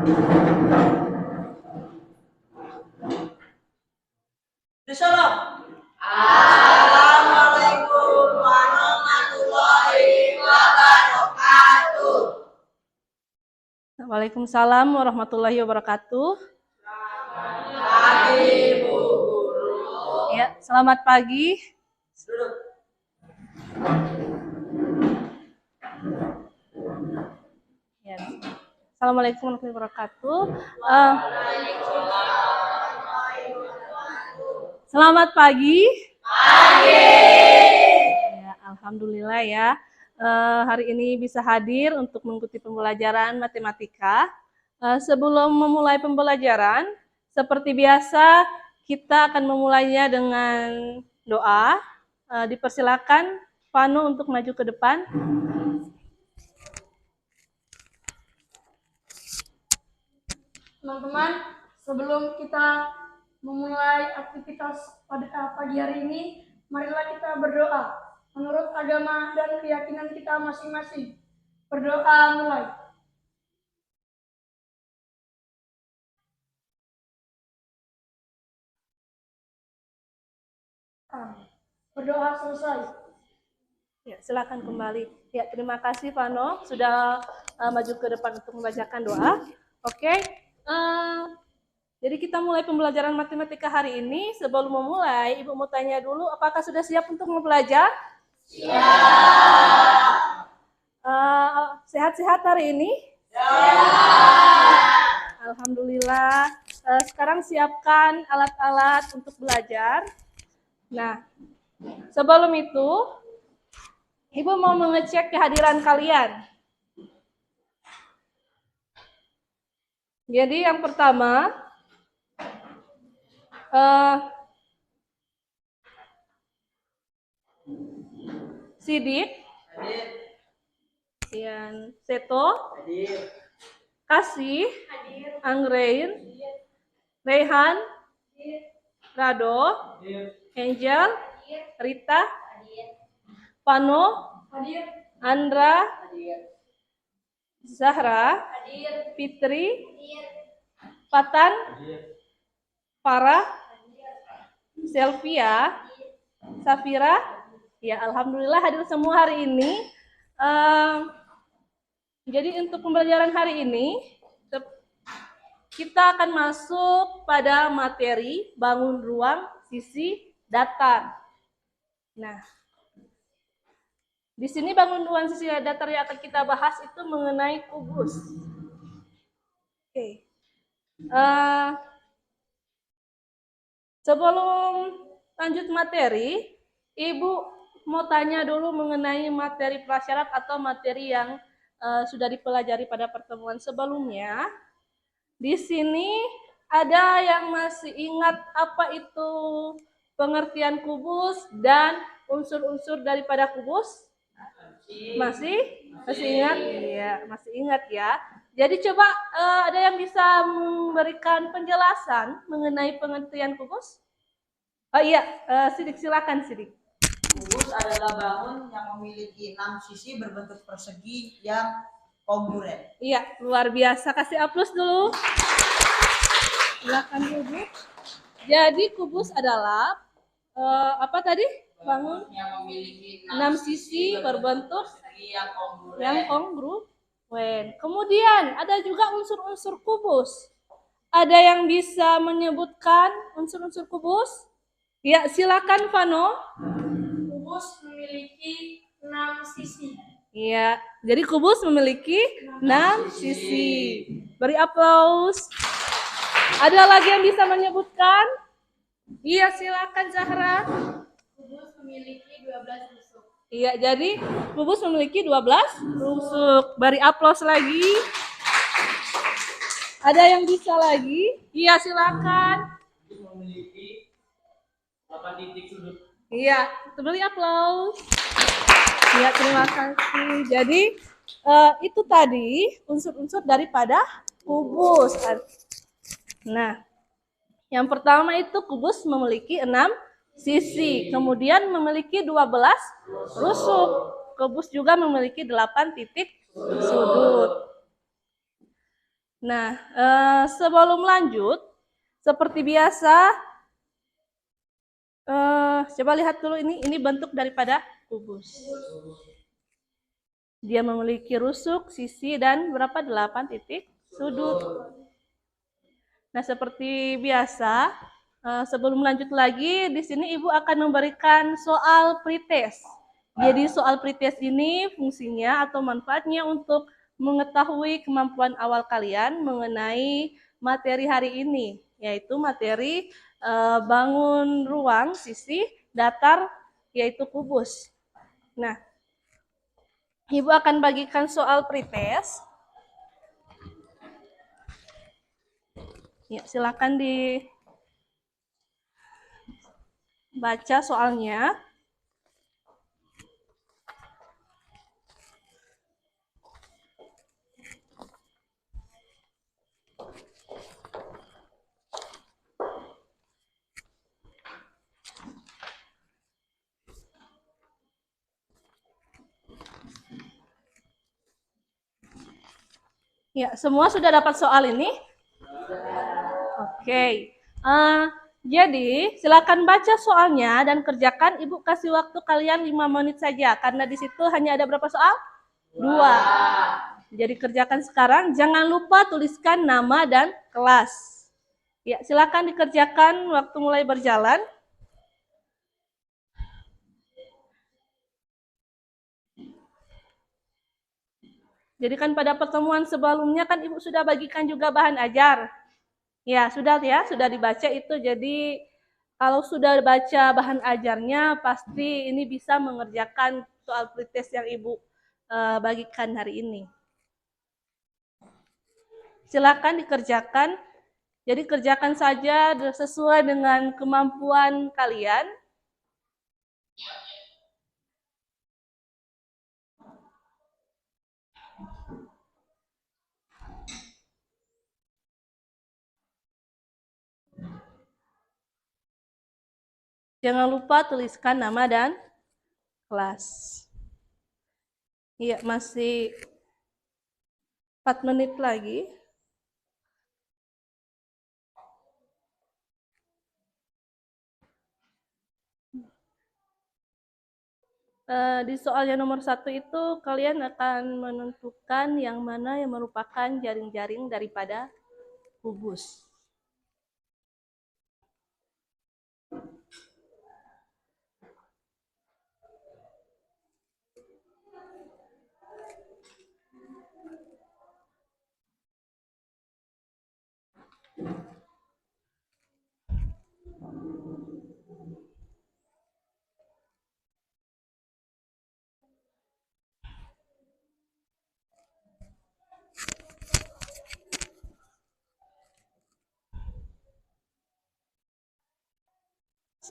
Assalamualaikum warahmatullahi wabarakatuh. Waalaikumsalam warahmatullahi wabarakatuh. Pagi, Bu Guru. Ya, selamat pagi. Duduk. Ya. Assalamualaikum warahmatullahi wabarakatuh. Selamat pagi. Ya, alhamdulillah ya. Hari ini bisa hadir untuk mengikuti pembelajaran matematika. Sebelum memulai pembelajaran, seperti biasa kita akan memulainya dengan doa. Dipersilakan Vano untuk maju ke depan. Teman-teman, sebelum kita memulai aktivitas pada pagi hari ini, marilah kita berdoa menurut agama dan keyakinan kita masing-masing. Berdoa mulai. Berdoa selesai. Ya, silakan kembali. Ya, terima kasih Vano sudah maju ke depan untuk membacakan doa. Oke. Jadi kita mulai pembelajaran matematika hari ini. Sebelum memulai, Ibu mau tanya dulu, apakah sudah siap untuk belajar? Siap. Sehat-sehat hari ini? Siap. Alhamdulillah. Sekarang siapkan alat-alat untuk belajar. Nah, sebelum itu, Ibu mau mengecek kehadiran kalian. Jadi yang pertama, Sidik, Sian Seto, Kasih, Anggrain, Rehan, Rado, Angel, Rita, Pano, Andra, Zahra, Fitri, Patan, Farah, Selvia, Safira. Ya, alhamdulillah hadir semua hari ini. Jadi untuk pembelajaran hari ini kita akan masuk pada materi bangun ruang sisi datar. Nah, di sini bangun ruang sisi datar yang akan kita bahas itu mengenai kubus. Oke. Sebelum lanjut materi, Ibu mau tanya dulu mengenai materi prasyarat atau materi yang sudah dipelajari pada pertemuan sebelumnya. Di sini ada yang masih ingat apa itu pengertian kubus dan unsur-unsur daripada kubus? Masih ingat? Iya, masih ingat ya. Jadi coba ada yang bisa memberikan penjelasan mengenai pengertian kubus? Oh iya, Sidik, silakan Sidik. Kubus adalah bangun yang memiliki 6 sisi berbentuk persegi yang kongruent. Iya, luar biasa. Kasih aplaus dulu. Silakan duduk. Jadi kubus adalah apa tadi? Bangun yang memiliki 6 sisi berbentuk persegi yang kongruent. Kemudian ada juga unsur-unsur kubus. Ada yang bisa menyebutkan unsur-unsur kubus? Ya, silakan Vano. Kubus memiliki 6 sisi. Iya, jadi kubus memiliki 6 sisi. Beri aplaus. Ada lagi yang bisa menyebutkan? Iya, silakan Zahra. Kubus memiliki 12 rusuk. Iya, jadi kubus memiliki 12 rusuk. Beri aplaus lagi. Ada yang bisa lagi? Iya, silakan. Memiliki 8 titik sudut. Iya, beri aplaus. Iya, terima kasih. Jadi itu tadi unsur-unsur daripada kubus. Nah, yang pertama itu kubus memiliki 6 sisi, kemudian memiliki 12 rusuk. Kubus juga memiliki 8 titik sudut. Nah, sebelum lanjut, seperti biasa, coba lihat dulu ini bentuk daripada kubus. Dia memiliki rusuk, sisi, dan berapa? 8 titik sudut. Nah, seperti biasa, sebelum lanjut lagi, di sini Ibu akan memberikan soal pretest. Jadi soal pretest ini fungsinya atau manfaatnya untuk mengetahui kemampuan awal kalian mengenai materi hari ini, yaitu materi bangun ruang, sisi, datar, yaitu kubus. Nah, Ibu akan bagikan soal pretest. Ya, silakan dibaca soalnya. Ya, semua sudah dapat soal ini? Oke. Jadi, silakan baca soalnya dan kerjakan. Ibu kasih waktu kalian 5 menit saja, karena di situ hanya ada berapa soal? 2. Jadi kerjakan sekarang, jangan lupa tuliskan nama dan kelas. Ya, silakan dikerjakan waktu mulai berjalan. Jadi kan pada pertemuan sebelumnya kan Ibu sudah bagikan juga bahan ajar. Ya, sudah dibaca itu. Jadi kalau sudah baca bahan ajarnya, pasti ini bisa mengerjakan soal pretest yang Ibu bagikan hari ini. Silakan dikerjakan. Jadi kerjakan saja sesuai dengan kemampuan kalian. Jangan lupa tuliskan nama dan kelas. Iya, masih 4 menit lagi. Di soal yang nomor 1 itu kalian akan menentukan yang mana yang merupakan jaring-jaring daripada kubus.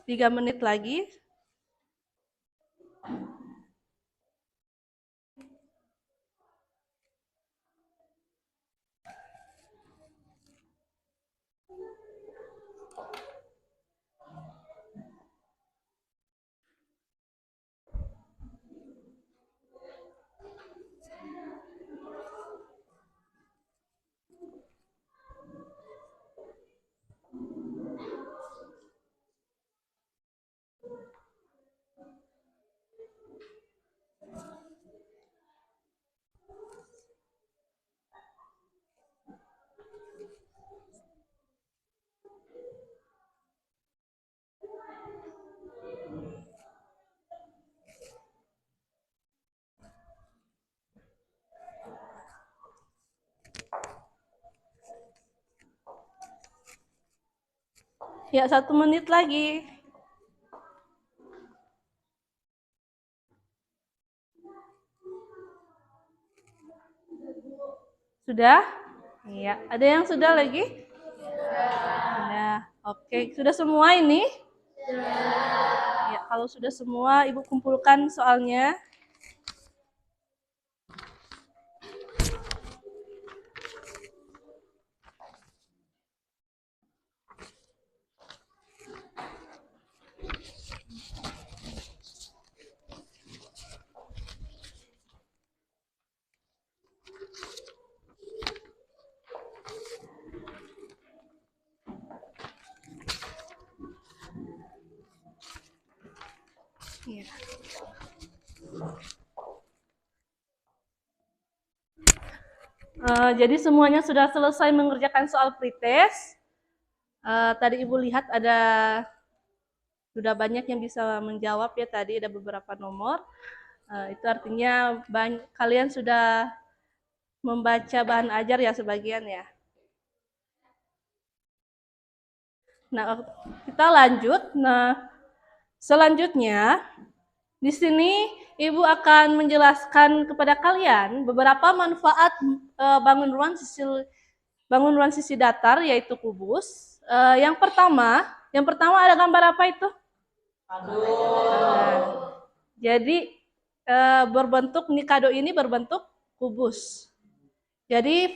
Tiga menit lagi. Ya, 1 menit lagi. Sudah? Iya. Ada yang sudah lagi? Sudah. Oke, sudah semua ini? Ya, kalau sudah semua, Ibu kumpulkan soalnya. Jadi semuanya sudah selesai mengerjakan soal pretest. Tadi Ibu lihat sudah banyak yang bisa menjawab ya, tadi ada beberapa nomor. Itu artinya kalian sudah membaca bahan ajar ya sebagian ya. Nah, kita lanjut. Nah, selanjutnya di sini Ibu akan menjelaskan kepada kalian beberapa manfaat bangun ruang sisi datar, yaitu kubus. Yang pertama ada gambar apa itu? Jadi kado ini berbentuk kubus. Jadi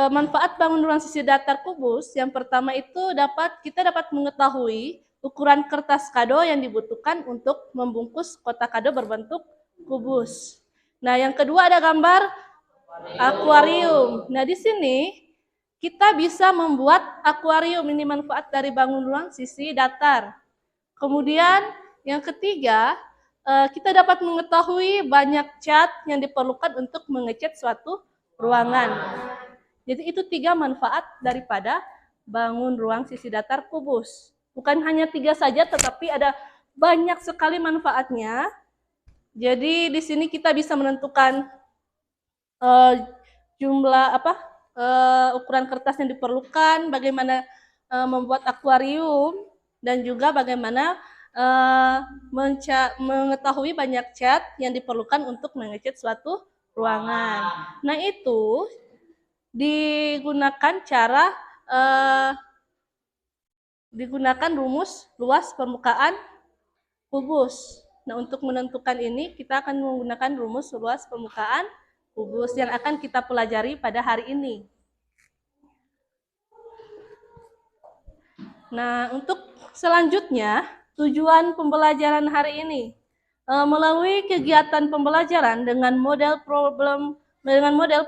manfaat bangun ruang sisi datar kubus yang pertama itu kita dapat mengetahui ukuran kertas kado yang dibutuhkan untuk membungkus kotak kado berbentuk kubus. Nah, yang kedua ada gambar akuarium. Nah, di sini kita bisa membuat akuarium, ini manfaat dari bangun ruang sisi datar. Kemudian yang ketiga, kita dapat mengetahui banyak cat yang diperlukan untuk mengecat suatu ruangan. Jadi itu 3 manfaat daripada bangun ruang sisi datar kubus. Bukan hanya 3 saja, tetapi ada banyak sekali manfaatnya. Jadi di sini kita bisa menentukan ukuran kertas yang diperlukan, bagaimana membuat akuarium, dan juga bagaimana mengetahui banyak cat yang diperlukan untuk mengecat suatu ruangan. Nah, itu digunakan rumus luas permukaan kubus. Nah, untuk menentukan ini kita akan menggunakan rumus luas permukaan kubus yang akan kita pelajari pada hari ini. Nah, untuk selanjutnya, tujuan pembelajaran hari ini. Melalui kegiatan pembelajaran dengan model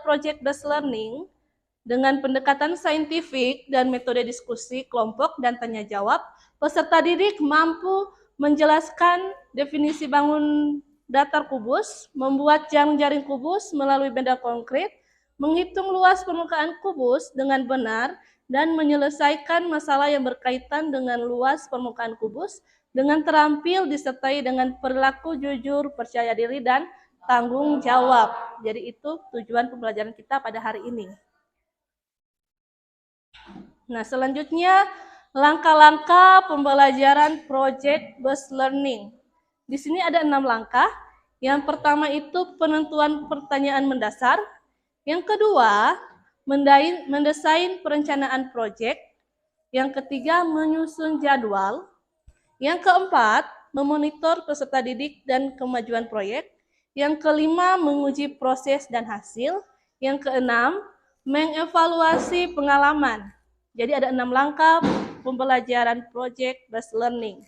project based learning, dengan pendekatan saintifik dan metode diskusi kelompok dan tanya jawab, peserta didik mampu menjelaskan definisi bangun datar kubus, membuat jaring kubus melalui benda konkret, menghitung luas permukaan kubus dengan benar, dan menyelesaikan masalah yang berkaitan dengan luas permukaan kubus dengan terampil disertai dengan perilaku jujur, percaya diri, dan tanggung jawab. Jadi itu tujuan pembelajaran kita pada hari ini. Nah, selanjutnya langkah-langkah pembelajaran project based learning. Di sini ada 6 langkah. Yang pertama itu penentuan pertanyaan mendasar. Yang kedua, mendesain perencanaan proyek. Yang ketiga, menyusun jadwal. Yang keempat, memonitor peserta didik dan kemajuan proyek. Yang kelima, menguji proses dan hasil. Yang keenam, mengevaluasi pengalaman. Jadi ada 6 langkah pembelajaran project based learning.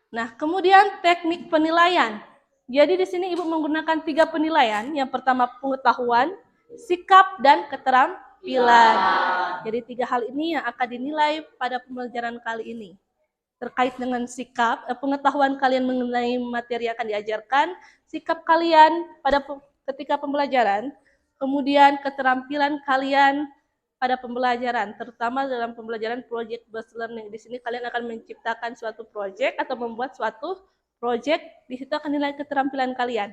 Nah, kemudian teknik penilaian. Jadi di sini Ibu menggunakan 3 penilaian. Yang pertama pengetahuan, sikap, dan keterampilan. Jadi 3 hal ini yang akan dinilai pada pembelajaran kali ini. Terkait dengan sikap, pengetahuan kalian mengenai materi yang akan diajarkan, sikap kalian ketika pembelajaran, kemudian keterampilan kalian pada pembelajaran, terutama dalam pembelajaran project based learning. Di sini kalian akan menciptakan suatu project atau membuat suatu project, di situ akan nilai keterampilan kalian.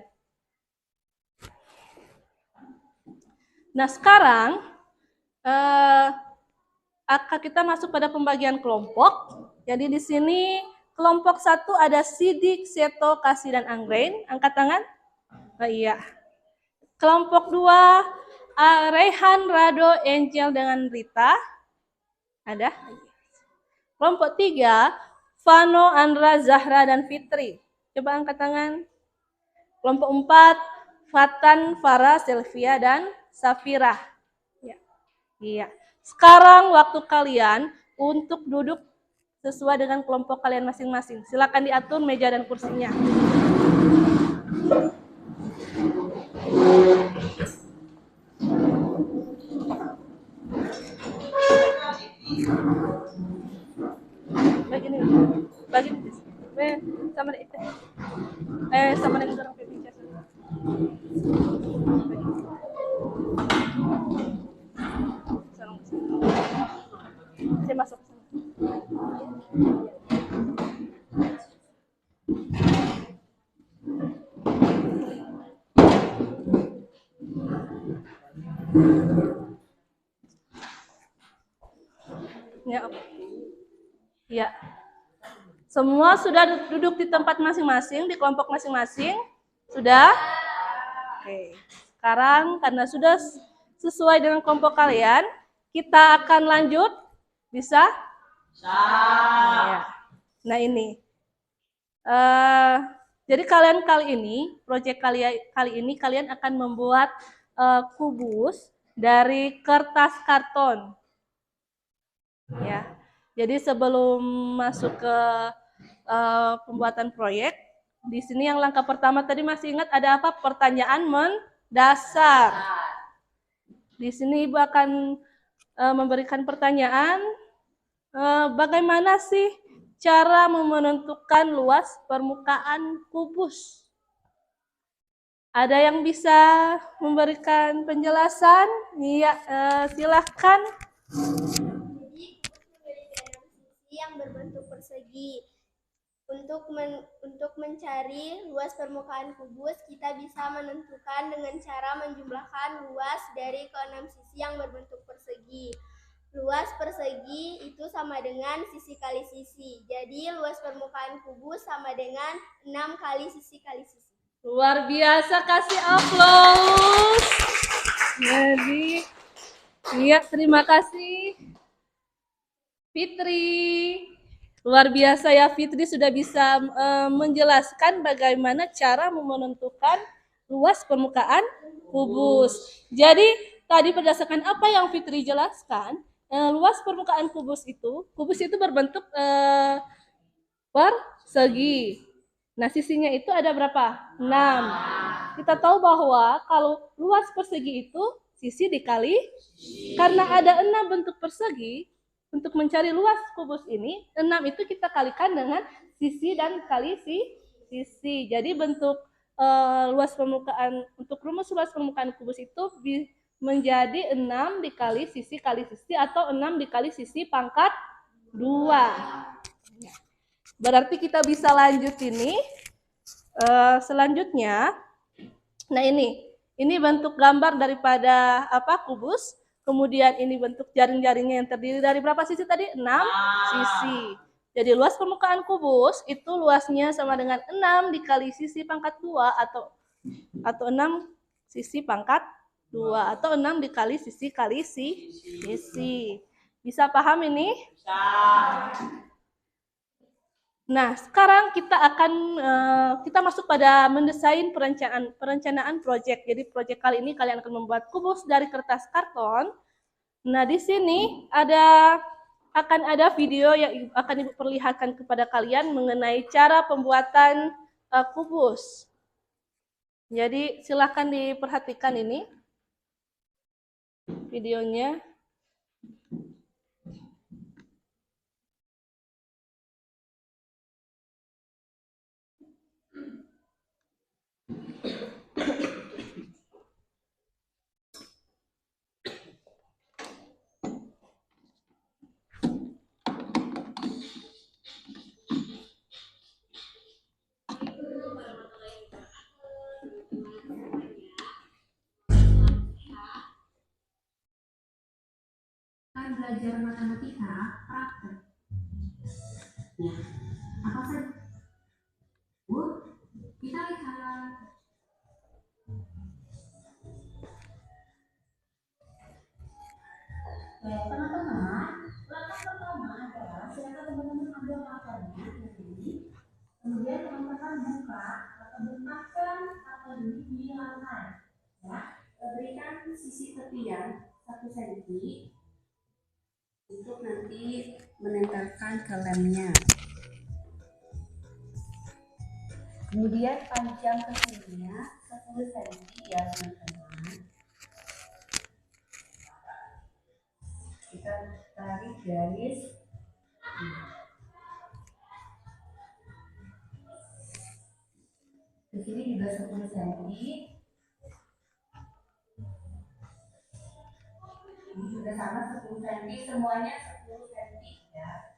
Nah, sekarang kita masuk pada pembagian kelompok. Jadi di sini kelompok 1 ada Sidik, Seto, Kasih, dan Anggrain. Angkat tangan. Oh iya. Kelompok 2 Rehan, Rado, Angel, dengan Rita. Ada. Kelompok 3 Vano, Andra, Zahra, dan Fitri. Coba angkat tangan. Kelompok 4 Fatan, Farah, Selvia, dan Safira. Ya. Iya. Sekarang waktu kalian untuk duduk sesuai dengan kelompok kalian masing-masing. Silakan diatur meja dan kursinya. Sama dengan orang Ya, ya. Semua sudah duduk di tempat masing-masing, di kelompok masing-masing? Sudah? Oke. Sekarang karena sudah sesuai dengan kelompok kalian, kita akan lanjut. Bisa? Ya. Nah ini. Jadi kalian proyek kali ini kalian akan membuat kubus dari kertas karton. Ya. Jadi sebelum masuk ke pembuatan proyek, di sini yang langkah pertama tadi masih ingat ada apa? Pertanyaan mendasar. Di sini Ibu akan memberikan pertanyaan, bagaimana sih cara menentukan luas permukaan kubus? Ada yang bisa memberikan penjelasan? Iya, silahkan. Yang berbentuk persegi. Untuk mencari luas permukaan kubus, kita bisa menentukan dengan cara menjumlahkan luas dari keenam sisi yang berbentuk persegi. Luas persegi itu sama dengan sisi kali sisi. Jadi luas permukaan kubus sama dengan 6 kali sisi kali sisi. Luar biasa, kasih aplaus. Jadi, iya, terima kasih Fitri. Luar biasa ya, Fitri sudah bisa menjelaskan bagaimana cara menentukan luas permukaan kubus. Jadi tadi berdasarkan apa yang Fitri jelaskan, luas permukaan kubus itu berbentuk persegi. Nah, sisinya itu ada berapa? 6. Kita tahu bahwa kalau luas persegi itu sisi dikali, karena ada 6 bentuk persegi, untuk mencari luas kubus ini, 6 itu kita kalikan dengan sisi dan kali sisi. Jadi bentuk luas permukaan, untuk rumus luas permukaan kubus itu menjadi 6 dikali sisi atau 6 dikali sisi pangkat 2. Berarti kita bisa lanjut ini. Selanjutnya, nah ini bentuk gambar daripada kubus. Kemudian ini bentuk jaring-jaringnya yang terdiri dari berapa sisi tadi? 6 sisi. Jadi luas permukaan kubus itu luasnya sama dengan 6 dikali sisi pangkat 2 atau 6 sisi pangkat 2 atau 6 dikali sisi kali sisi. Bisa paham ini? Bisa. Nah, sekarang kita masuk pada mendesain perencanaan proyek. Jadi proyek kali ini kalian akan membuat kubus dari kertas karton. Nah, di sini akan ada video yang akan Ibu perlihatkan kepada kalian mengenai cara pembuatan kubus. Jadi silakan diperhatikan ini videonya. Belajar matematika praktek. Ya, apa saja? Bu, kita lihat. Teman-teman, langkah pertama adalah silakan teman-teman ambil papernya ini. Kemudian teman-teman buka atau letakkan paper ini di lantai. Ya, berikan sisi tepian 1 cm. Untuk nanti menempelkan ke lemnya. Kemudian panjang ke sininya 10 cm ya teman-teman. Kita tarik garis. Ke sini juga 10 cm. Ini juga sama 10 cm, semuanya 10 cm ya.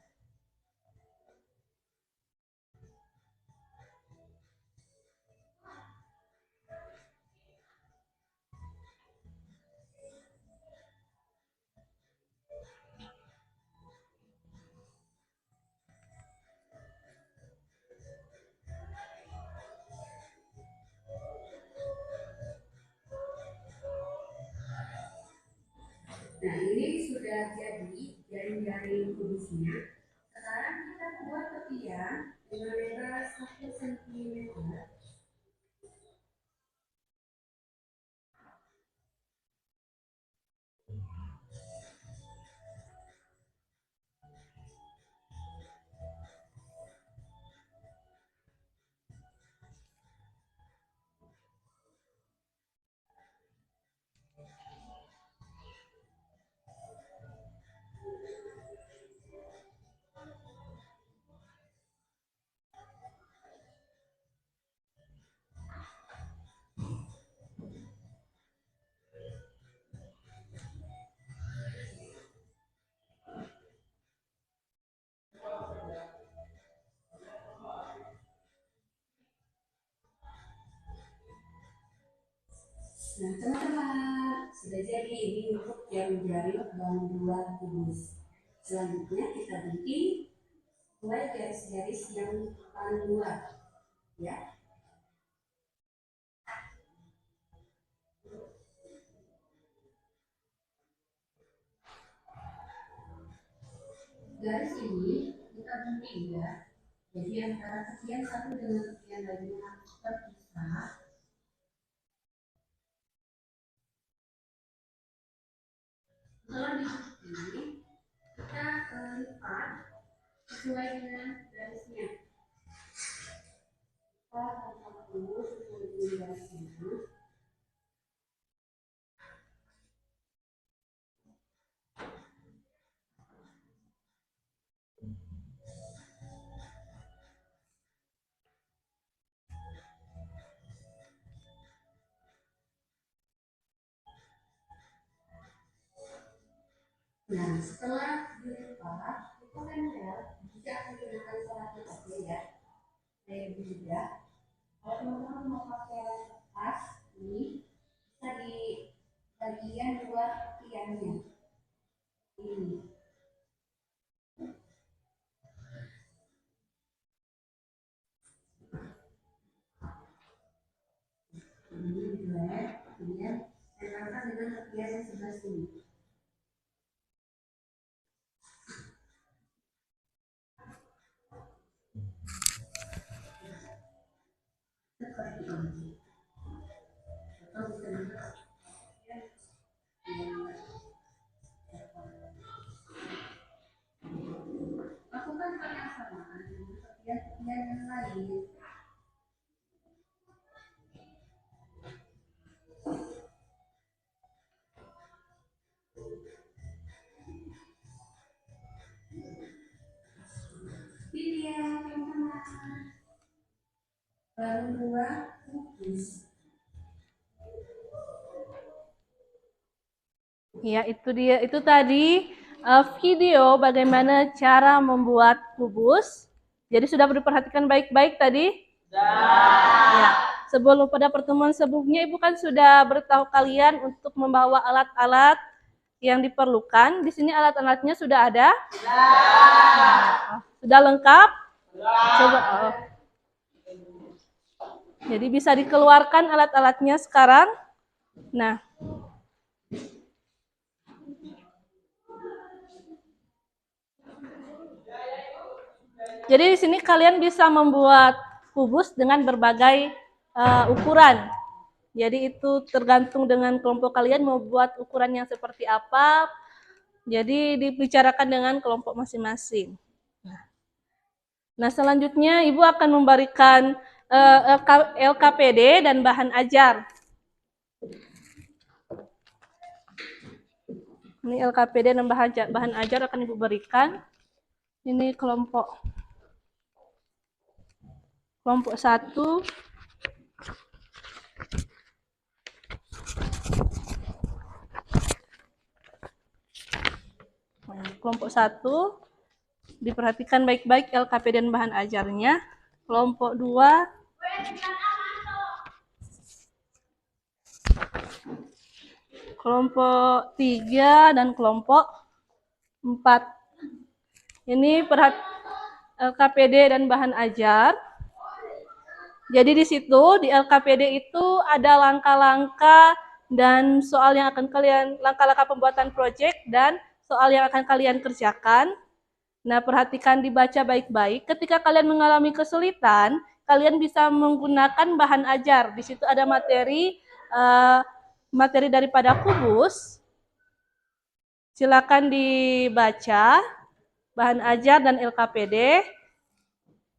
Nah, ini sudah jadi jaring-jaring kubusnya. Sekarang kita buat tepian dengan lebar 1 cm. Nah, teman-teman, sudah jadi ini untuk jaring-jaring bangunan kubus. Selanjutnya kita bikin mulai garis-garis yang paling luar, ya. Garis ini kita bikin ya. Jadi antara tepian satu dengan tepian lainnya terpisah. Setelah diikuti, kita lipat sesuai dengan garisnya. Kita lipat dulu sesuai dengan garisnya. Nah, setelah dilipat, itu tempel, bisa menggunakan salah satu ya, lebih mudah. Kalau teman-teman mau pakai kertas, ini bisa di bagian luar tepiannya. Ini. Ini dilek, kemudian tempelkan dengan tepian yang sebelah sini. Seperti ini. Atau bisa juga lakukan hal yang sama dengan tepian-tepian yang lain. Ini ya teman-teman, baru 2 kubus. Ya, itu dia. Itu tadi video bagaimana cara membuat kubus. Jadi sudah diperhatikan baik-baik tadi? Ya. Sebelum pada pertemuan sebelumnya, Ibu kan sudah beritahu kalian untuk membawa alat-alat yang diperlukan. Di sini alat-alatnya sudah ada? Sudah lengkap? Coba. Jadi bisa dikeluarkan alat-alatnya sekarang. Nah, jadi di sini kalian bisa membuat kubus dengan berbagai ukuran. Jadi itu tergantung dengan kelompok kalian mau buat ukuran yang seperti apa. Jadi dibicarakan dengan kelompok masing-masing. Nah, selanjutnya Ibu akan memberikan LKPD dan bahan ajar. Ini LKPD dan bahan ajar akan Ibu berikan. Ini kelompok 1. Kelompok 1 diperhatikan baik-baik LKPD dan bahan ajarnya. Kelompok 2 kelompok 3 dan kelompok 4. Ini LKPD dan bahan ajar. Jadi di situ di LKPD itu ada langkah-langkah dan soal yang akan kalian, langkah-langkah pembuatan proyek dan soal yang akan kalian kerjakan. Nah, perhatikan dibaca baik-baik. Ketika kalian mengalami kesulitan, kalian bisa menggunakan bahan ajar. Di situ ada materi daripada kubus. Silakan dibaca bahan ajar dan LKPD.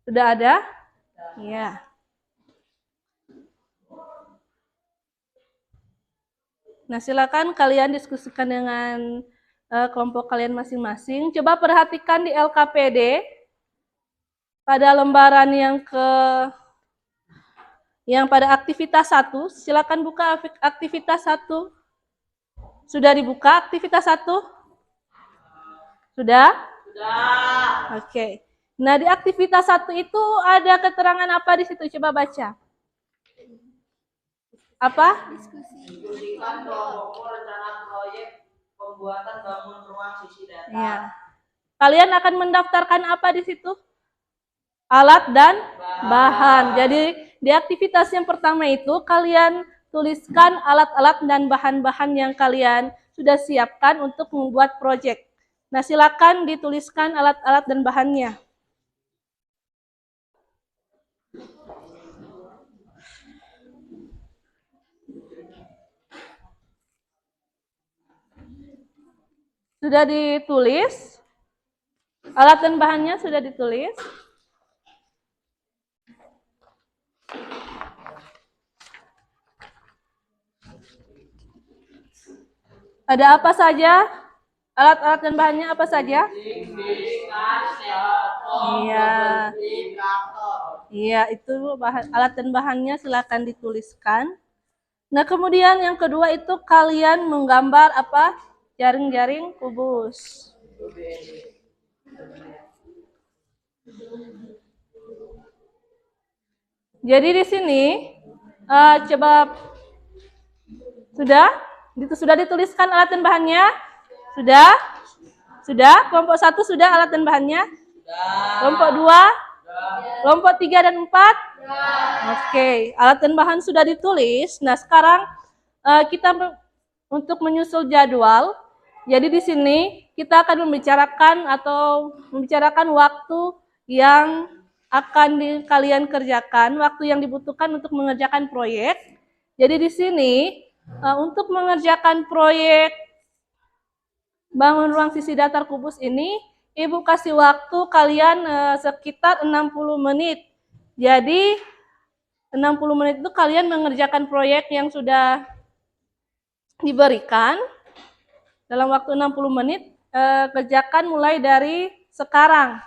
Sudah ada? Ya. Nah, silakan kalian diskusikan dengan kelompok kalian masing-masing. Coba perhatikan di LKPD pada lembaran yang pada aktivitas 1. Silakan buka aktivitas 1. Sudah dibuka aktivitas 1? Sudah? Sudah. Oke. Nah, di aktivitas 1 itu ada keterangan apa di situ? Coba baca. Apa? Diskusikan kelompokmu rencana proyek pembuatan bangun ruang sisi data. Ya. Kalian akan mendaftarkan apa di situ? Alat dan bahan. Jadi di aktivitas yang pertama itu kalian tuliskan alat-alat dan bahan-bahan yang kalian sudah siapkan untuk membuat proyek. Nah, silakan dituliskan alat-alat dan bahannya. Sudah ditulis? Alat dan bahannya sudah ditulis? Ada apa saja? Alat-alat dan bahannya apa saja? Iya. Iya, itu alat dan bahannya silakan dituliskan. Nah, kemudian yang kedua itu kalian menggambar apa? Jaring-jaring kubus. Jadi di sini coba sudah dituliskan alat dan bahannya? Sudah? Sudah? Kelompok 1 sudah alat dan bahannya? Kelompok 2? Kelompok 3 dan 4? Oke, alat dan bahan sudah ditulis. Nah, sekarang kita untuk menyusul jadwal. Jadi di sini kita akan membicarakan waktu yang akan kalian kerjakan, waktu yang dibutuhkan untuk mengerjakan proyek. Jadi di sini untuk mengerjakan proyek bangun ruang sisi datar kubus ini, Ibu kasih waktu kalian sekitar 60 menit. Jadi 60 menit itu kalian mengerjakan proyek yang sudah diberikan. Dalam waktu 60 menit, kerjakan mulai dari sekarang.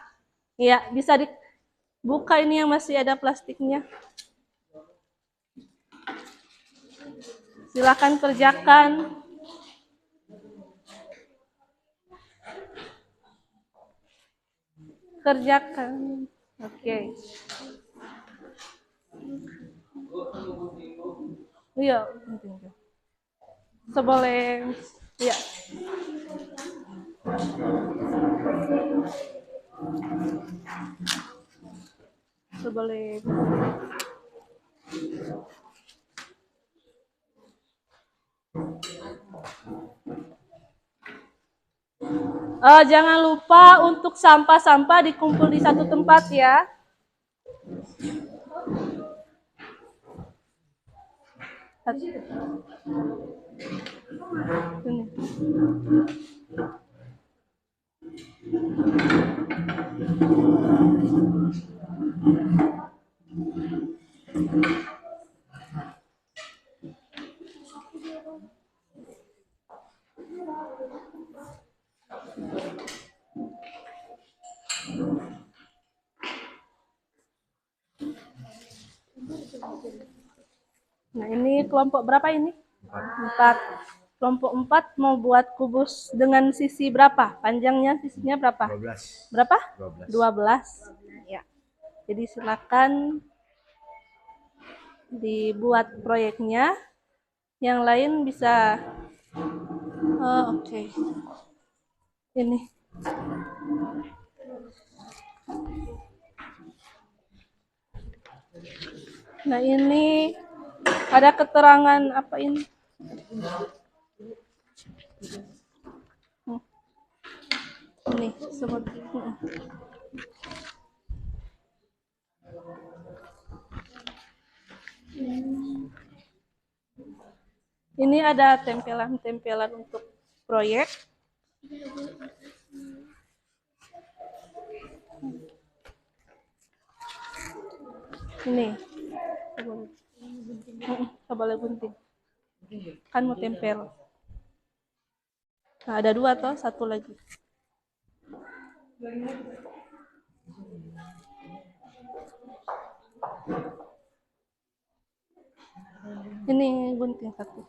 Ya, bisa dibuka ini yang masih ada plastiknya. Silakan kerjakan. Kerjakan. Oke. Iya, seboleh. Iya. Seboleh. Jangan lupa untuk sampah-sampah dikumpul di satu tempat ya. Ini. Nah, ini kelompok berapa ini? 4. Kelompok 4 mau buat kubus dengan sisi berapa? Panjangnya sisinya berapa? 12. Berapa? 12. 12. Ya. Jadi silakan dibuat proyeknya. Yang lain bisa oke. Ini. Nah, ini ada keterangan apa ini? Ini semut. Ini ada tempelan-tempelan untuk proyek. Ini. Boleh gunting. Kan mau tempel. Nah, ada 2 toh, 1 lagi. Ini gunting 1.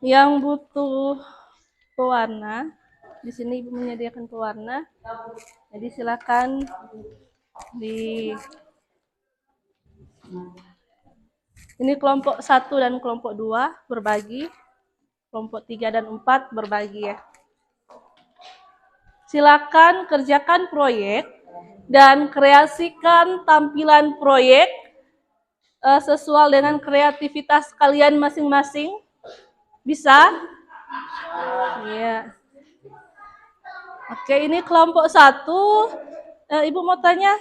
Yang butuh pewarna, di sini Ibu menyediakan pewarna. Jadi silakan ini kelompok 1 dan kelompok 2 berbagi, kelompok 3 dan 4 berbagi ya. Silakan kerjakan proyek dan kreasikan tampilan proyek sesuai dengan kreativitas kalian masing-masing. Bisa? Iya. Oke, ini kelompok 1. Ibu mau tanya,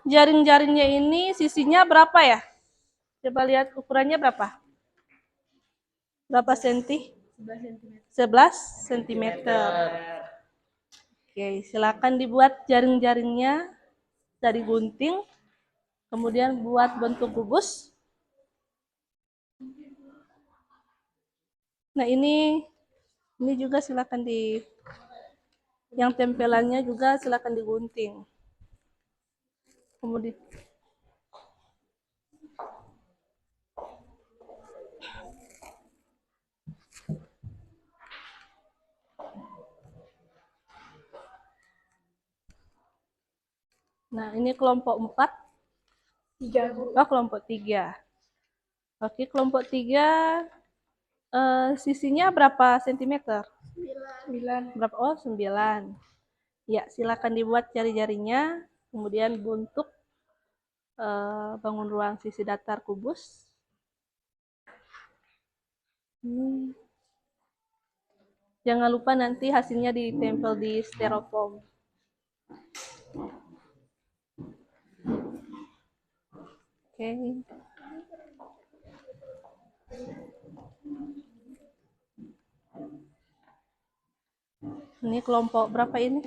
jaring-jaringnya ini sisinya berapa ya? Coba lihat ukurannya berapa? Berapa senti? 11 cm. Oke, silakan dibuat jaring-jaringnya dari gunting, kemudian buat bentuk kubus. Nah, ini juga silakan yang tempelannya juga silakan digunting. Kemudian nah, ini kelompok 4. 3. Oh, kelompok 3. Oke, kelompok 3 sisinya berapa sentimeter? 9. Berapa? Oh, 9. Ya, silakan dibuat jari-jarinya, kemudian bentuk bangun ruang sisi datar kubus. Jangan lupa nanti hasilnya ditempel di styrofoam. Oke. Ini kelompok berapa ini?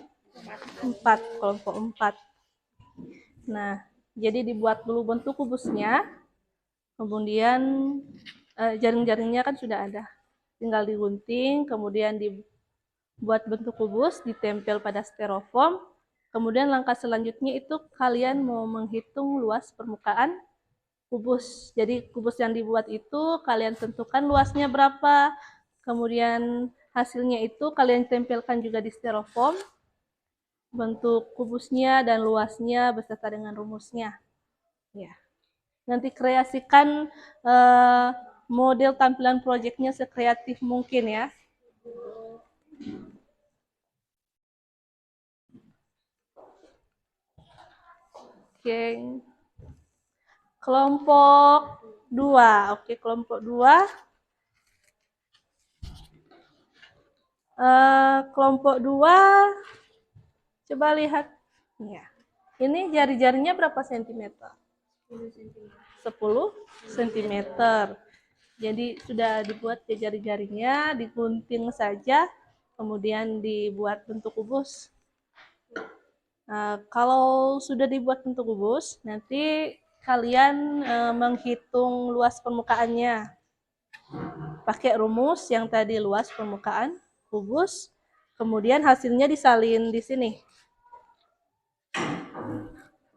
4, kelompok 4. Nah, jadi dibuat dulu bentuk kubusnya, kemudian jaring-jaringnya kan sudah ada. Tinggal digunting, kemudian dibuat bentuk kubus, ditempel pada styrofoam. Kemudian langkah selanjutnya itu kalian mau menghitung luas permukaan kubus. Jadi kubus yang dibuat itu kalian tentukan luasnya berapa, kemudian hasilnya itu kalian tempelkan juga di styrofoam, bentuk kubusnya dan luasnya beserta dengan rumusnya. Ya. Nanti kreasikan model tampilan proyeknya sekreatif mungkin ya. Oke. Kelompok 2. Oke, kelompok 2. Kelompok 2, coba lihat. Ya. Ini jari-jarinya berapa sentimeter? 10 cm. Jadi sudah dibuat jari-jarinya, digunting saja, kemudian dibuat bentuk kubus. Nah, kalau sudah dibuat bentuk kubus, nanti kalian menghitung luas permukaannya. Pakai rumus yang tadi, luas permukaan kubus, kemudian hasilnya disalin di sini.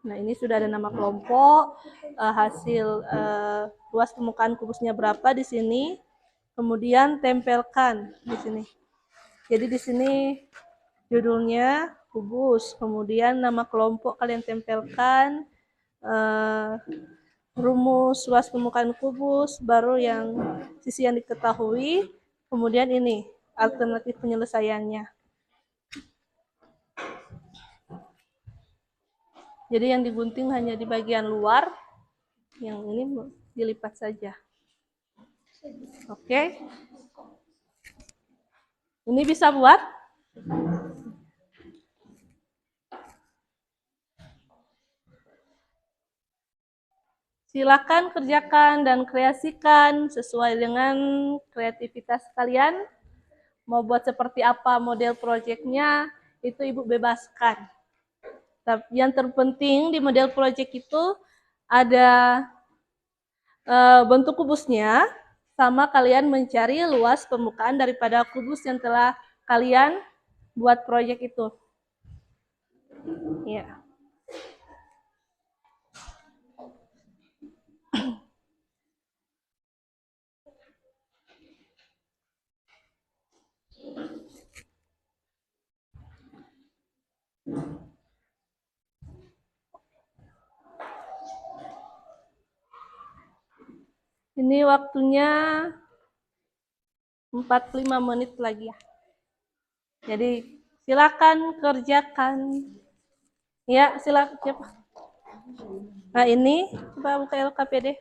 Nah, ini sudah ada nama kelompok, hasil luas permukaan kubusnya berapa di sini, kemudian tempelkan di sini. Jadi di sini judulnya kubus, kemudian nama kelompok kalian tempelkan, rumus luas permukaan kubus, baru yang sisi yang diketahui, kemudian ini alternatif penyelesaiannya. Jadi yang digunting hanya di bagian luar, yang ini dilipat saja. Oke. Ini bisa buat? Silakan kerjakan dan kreasikan sesuai dengan kreativitas kalian. Mau buat seperti apa model proyeknya, itu Ibu bebaskan. Tapi yang terpenting di model proyek itu ada bentuk kubusnya, sama kalian mencari luas permukaan daripada kubus yang telah kalian buat proyek itu. Ya. Ini waktunya 45 menit lagi ya. Jadi silakan kerjakan. Ya, silakan. Siapa? Nah, ini coba buka LKPD.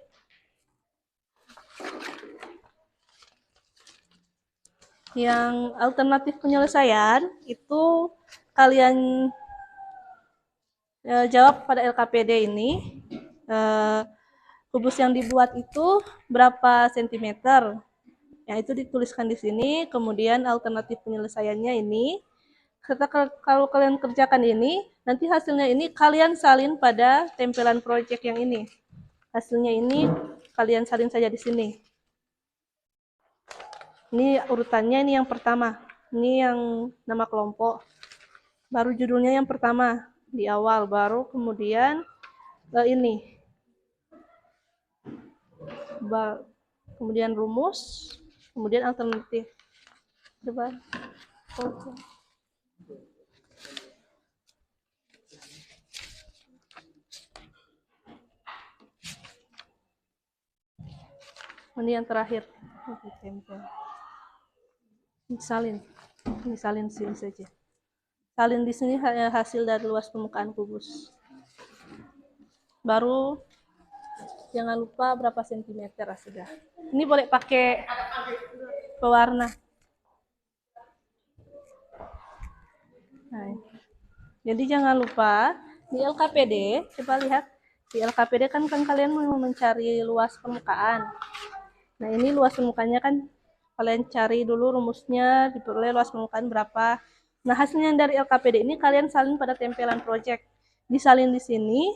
Yang alternatif penyelesaian itu kalian jawab pada LKPD ini. Kubus yang dibuat itu berapa sentimeter? Yang itu dituliskan di sini, kemudian alternatif penyelesaiannya ini. Kalau kalian kerjakan ini, nanti hasilnya ini kalian salin pada tempelan proyek yang ini. Hasilnya ini kalian salin saja di sini. Ini urutannya, ini yang pertama. Ini yang nama kelompok. Baru judulnya yang pertama di awal, baru kemudian ini. Kemudian rumus, kemudian alternatif. Coba. Ini yang terakhir. Salin sini saja. Salin di sini hasil dari luas permukaan kubus. Baru jangan lupa berapa sentimeter sudah. Ini boleh pakai pewarna. Nah, jadi jangan lupa di LKPD, coba lihat di LKPD kan kalian mau mencari luas permukaan. Nah, ini luas permukaannya kan kalian cari dulu rumusnya, diperoleh luas permukaan berapa. Nah, hasilnya dari LKPD ini kalian salin pada tempelan proyek. Disalin di sini,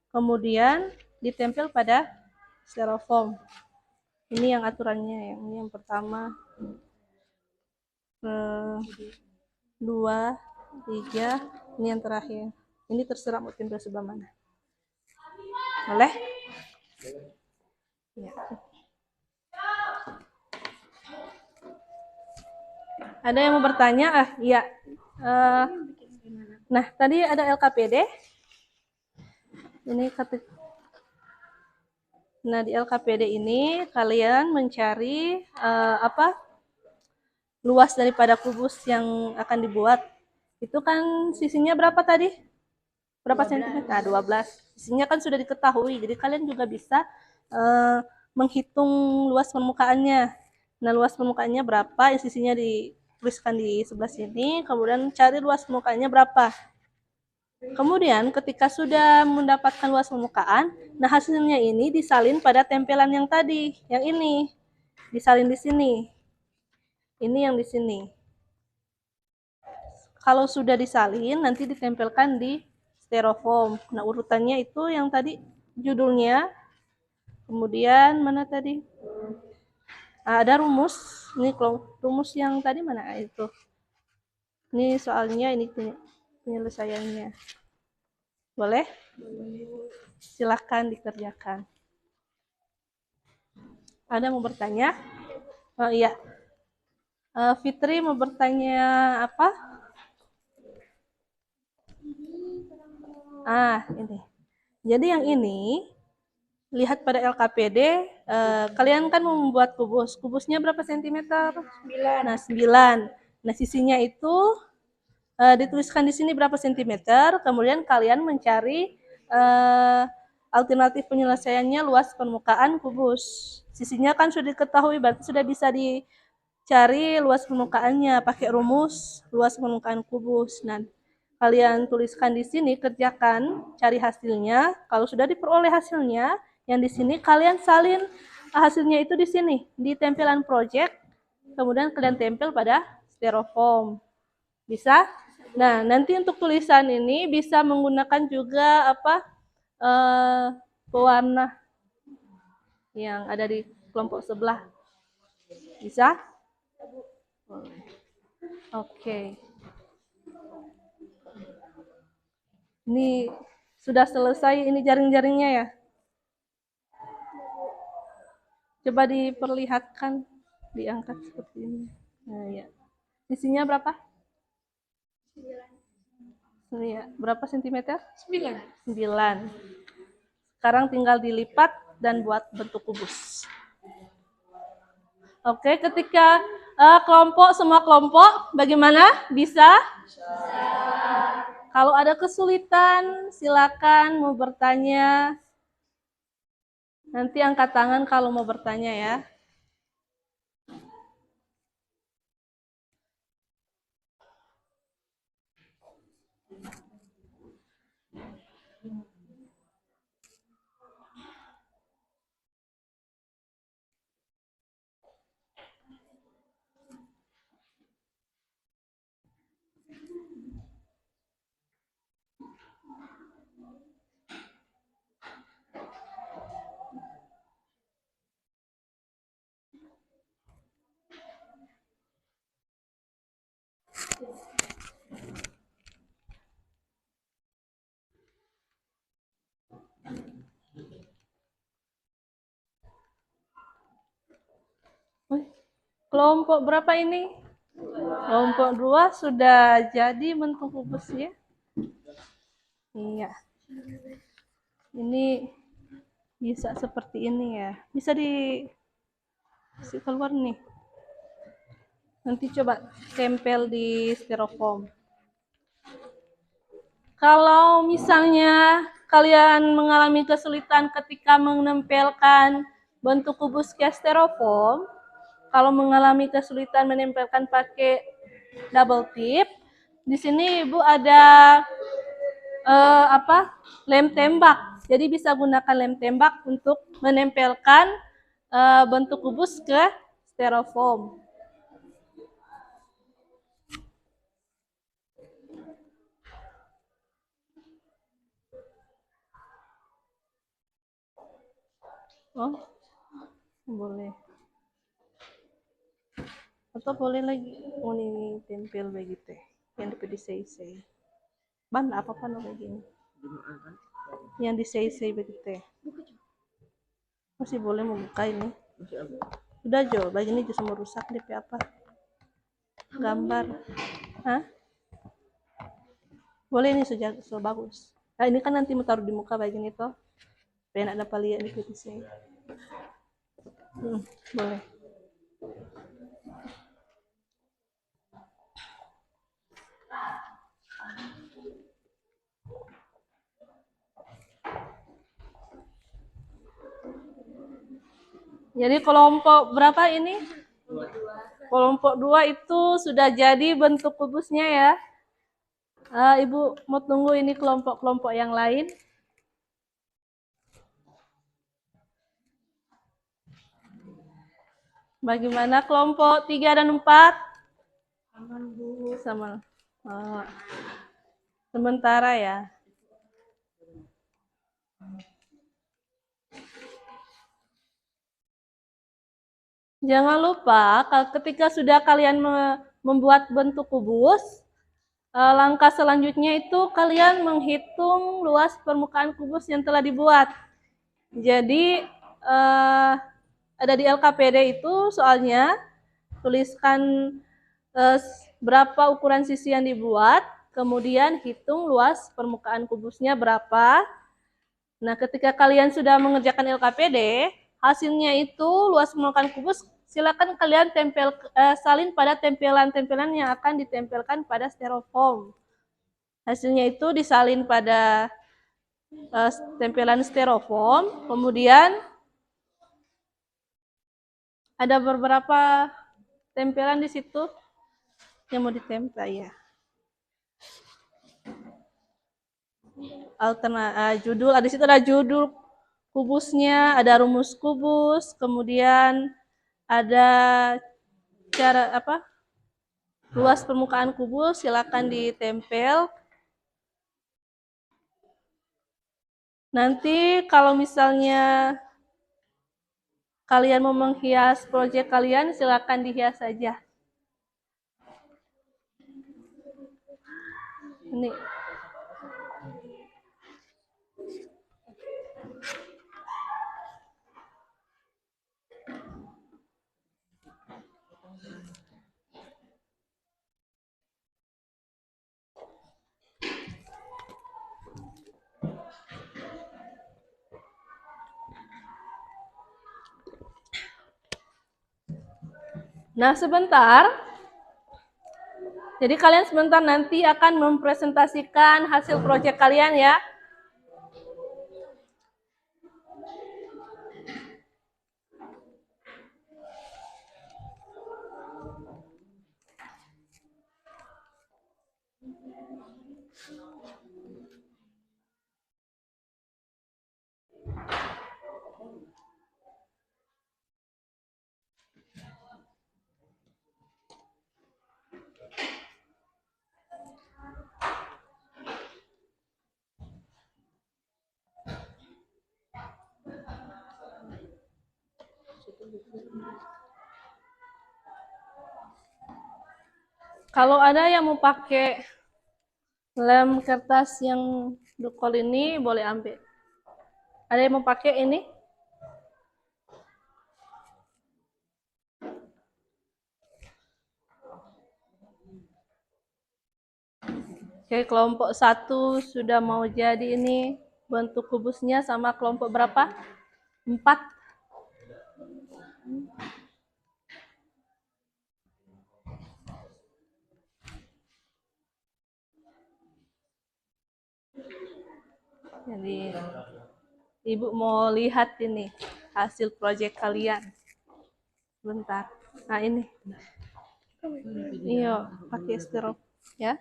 kemudian ditempel pada styrofoam. Ini yang aturannya, yang pertama 2, 3, ini yang terakhir. Ini terserah mau tempel sebelah mana. Boleh? Ya. Ada yang mau bertanya? Iya. Nah, tadi ada LKPD. Ini Nah, di LKPD ini kalian mencari luas daripada kubus yang akan dibuat. Itu kan sisinya berapa tadi? Berapa sentimeter? Nah, 12. Sisinya kan sudah diketahui, jadi kalian juga bisa menghitung luas permukaannya. Nah, luas permukaannya berapa? Sisinya dituliskan di sebelah sini, kemudian cari luas permukaannya berapa. Kemudian ketika sudah mendapatkan luas permukaan, nah hasilnya ini disalin pada tempelan yang tadi, yang ini. Disalin di sini. Ini yang di sini. Kalau sudah disalin, nanti ditempelkan di styrofoam. Nah, urutannya itu yang tadi judulnya. Kemudian mana tadi? Ada rumus. Ini rumus yang tadi mana itu? Ini soalnya ini penyelesaiannya. Boleh? Silakan dikerjakan. Ada mau bertanya? Oh iya. Fitri mau bertanya apa? Ini. Jadi yang ini, lihat pada LKPD, kalian kan membuat kubus. Kubusnya berapa sentimeter? 9. Nah, 9. Nah, sisinya itu dituliskan di sini berapa sentimeter, kemudian kalian mencari alternatif penyelesaiannya luas permukaan kubus. Sisinya kan sudah diketahui, berarti sudah bisa dicari luas permukaannya pakai rumus luas permukaan kubus. Nah, kalian tuliskan di sini, kerjakan, cari hasilnya. Kalau sudah diperoleh hasilnya, yang di sini kalian salin hasilnya itu di sini, di tempelan project, kemudian kalian tempel pada styrofoam. Bisa? Nah, nanti untuk tulisan ini bisa menggunakan juga pewarna yang ada di kelompok sebelah. Bisa? Oke. Ini sudah selesai ini jaring-jaringnya ya? Coba diperlihatkan, diangkat seperti ini. Nah, ya. Isinya berapa? 9. Ya, berapa sentimeter? 9. 9. Sekarang tinggal dilipat dan buat bentuk kubus. Oke, ketika semua kelompok, bagaimana? Bisa? Kalau ada kesulitan, silakan mau bertanya. Nanti angkat tangan kalau mau bertanya ya. Kelompok berapa ini? Kelompok 2 sudah jadi bentuk kubusnya. Iya. Ini bisa seperti ini ya. Bisa keluar nih. Nanti coba tempel di styrofoam. Kalau misalnya kalian mengalami kesulitan ketika menempelkan bentuk kubus ke styrofoam, kalau mengalami kesulitan menempelkan pakai double tip, di sini Ibu ada lem tembak. Jadi bisa gunakan lem tembak untuk menempelkan bentuk kubus ke styrofoam. Oh, boleh. Atau boleh lagi ini tempel begitu yang dipedisei-sei. Ban apa-apa no begini. Yang disei-sei begitu. Masih boleh membuka ini. Udah Jo, begini justru merusak DP apa? Gambar. Hah? Boleh ini sudah bagus. Nah, ini kan nanti mau taruh di muka begini toh. Supaya nak dapat lihat di pedisei. Boleh. Jadi kelompok berapa ini? Kelompok 2 itu sudah jadi bentuk kubusnya ya. Ibu mau tunggu ini kelompok-kelompok yang lain. Bagaimana kelompok 3 dan 4? Aman Bu. Sama. Sementara ya. Jangan lupa ketika sudah kalian membuat bentuk kubus, langkah selanjutnya itu kalian menghitung luas permukaan kubus yang telah dibuat. Jadi ada di LKPD itu soalnya tuliskan berapa ukuran sisi yang dibuat, kemudian hitung luas permukaan kubusnya berapa, Nah, ketika kalian sudah mengerjakan LKPD, hasilnya itu luas permukaan kubus, silakan kalian salin pada tempelan-tempelan yang akan ditempelkan pada styrofoam. Hasilnya itu disalin pada tempelan styrofoam, kemudian ada beberapa tempelan di situ yang mau ditempel ya. Judul, di situ ada judul kubusnya, ada rumus kubus, kemudian ada cara luas permukaan kubus, silakan ditempel. Nanti kalau misalnya kalian mau menghias proyek kalian, silakan dihias saja. Ini. Nah, sebentar. Jadi kalian sebentar nanti akan mempresentasikan hasil proyek kalian ya. Kalau ada yang mau pakai lem kertas yang dukol ini, boleh ambil. Ada yang mau pakai ini? Oke, kelompok 1 sudah mau jadi ini bentuk kubusnya sama kelompok berapa? 4. Jadi Ibu mau lihat ini hasil proyek kalian. Bentar. Nah, ini. Iya, pakai styrofoam ya.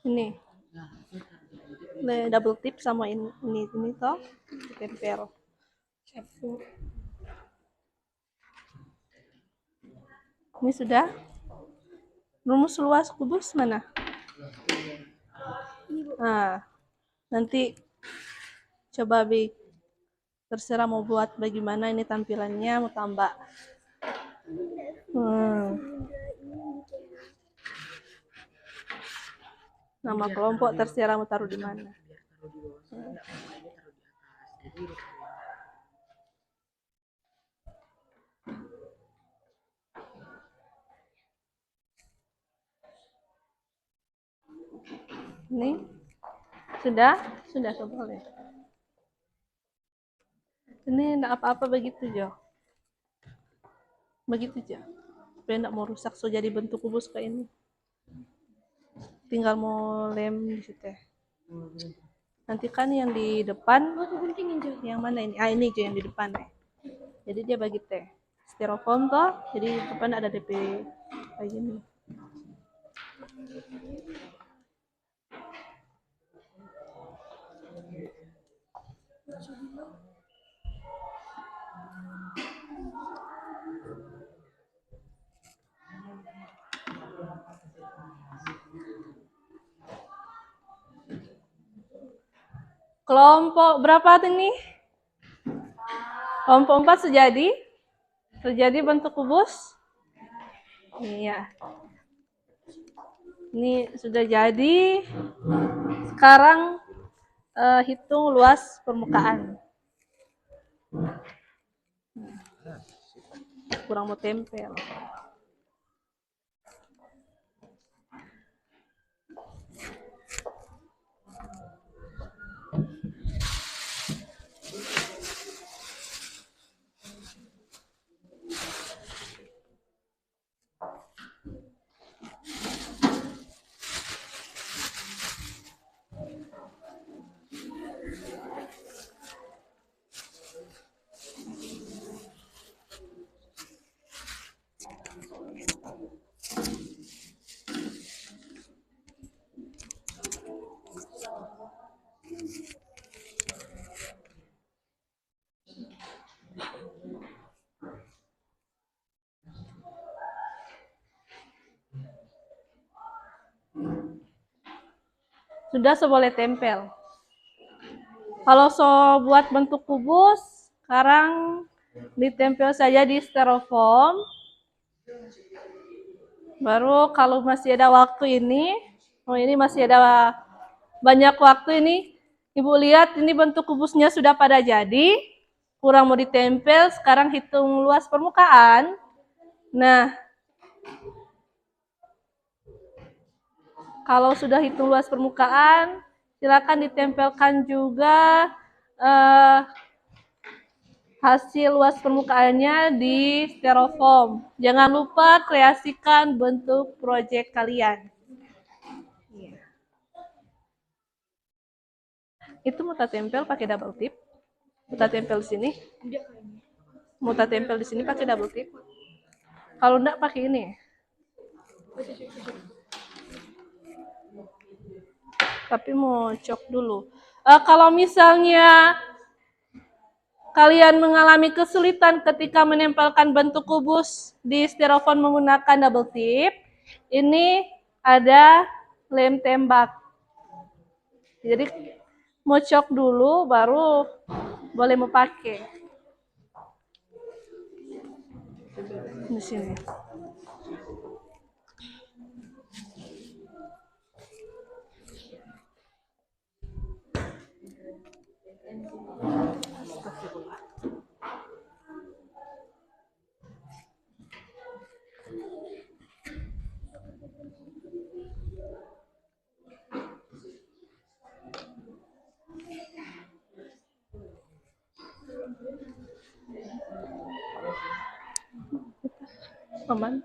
Ini. Double tip sama ini toh tempel. Ini sudah. Rumus luas kubus mana? Nah, nanti coba terserah mau buat bagaimana ini tampilannya, mau tambah. Nama kelompok terserah mau taruh di mana. Ini sudah boleh. Ini enggak apa-apa begitu Jo. Begitu Jo. Supaya enggak mau rusak so jadi bentuk kubus kayak ini. Tinggal mau lem di situ. Nanti kan yang di depan, yang mana ini? Ini Jo yang di depan. Jadi dia bagi teh. Styrofoam toh, jadi di depan ada DP kayak gini. Kelompok berapa ini? Kelompok 4 sejadi bentuk kubus. Iya. Ini sudah jadi. Sekarang hitung luas permukaan. Kurang mau tempel. sudah boleh tempel. Kalau buat bentuk kubus, sekarang ditempel saja di styrofoam. Baru kalau masih ada waktu ini masih ada banyak waktu ini. Ibu lihat ini bentuk kubusnya sudah pada jadi, kurang mau ditempel, sekarang hitung luas permukaan. Nah, kalau sudah hitung luas permukaan, silakan ditempelkan juga hasil luas permukaannya di styrofoam. Jangan lupa kreasikan bentuk proyek kalian. Itu mau tempel pakai double tip. Mau tempel di sini. Mau tempel di sini pakai double tip. Kalau enggak pakai ini. Tapi mau cok dulu. Kalau misalnya kalian mengalami kesulitan ketika menempelkan bentuk kubus di styrofoam menggunakan double tip, ini ada lem tembak. Jadi mau cok dulu baru boleh mau pakai. Di sini. Aman.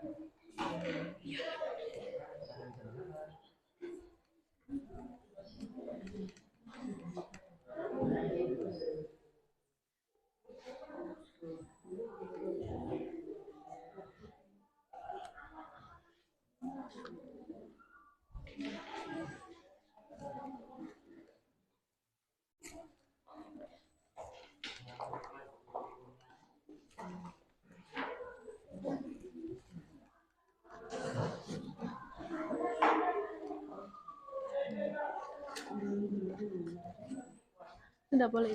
Tidak boleh.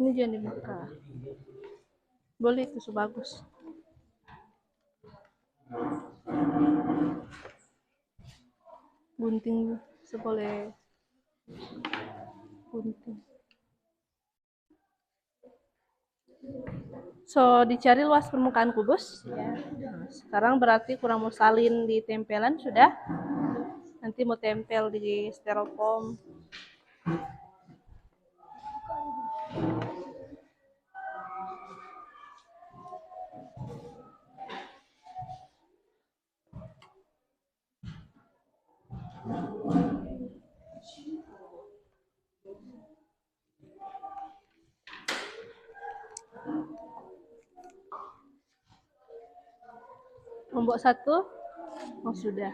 Ini jangan dibuka. Boleh itu bagus. Gunting seboleh gunting. So, dicari luas permukaan kubus. Ya. Nah, sekarang berarti kurang mau salin di tempelan sudah. Nanti mau tempel di styrofoam. Lombok 1, oh sudah.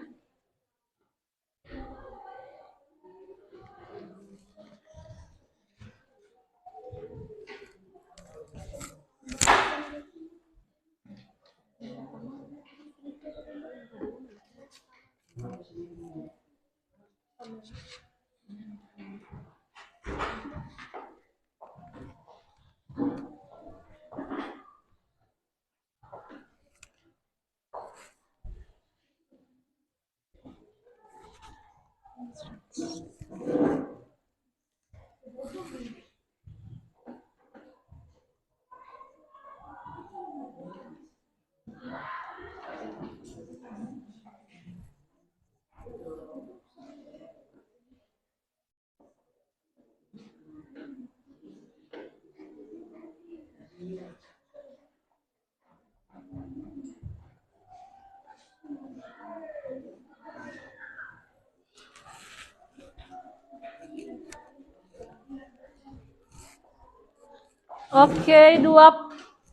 Oke,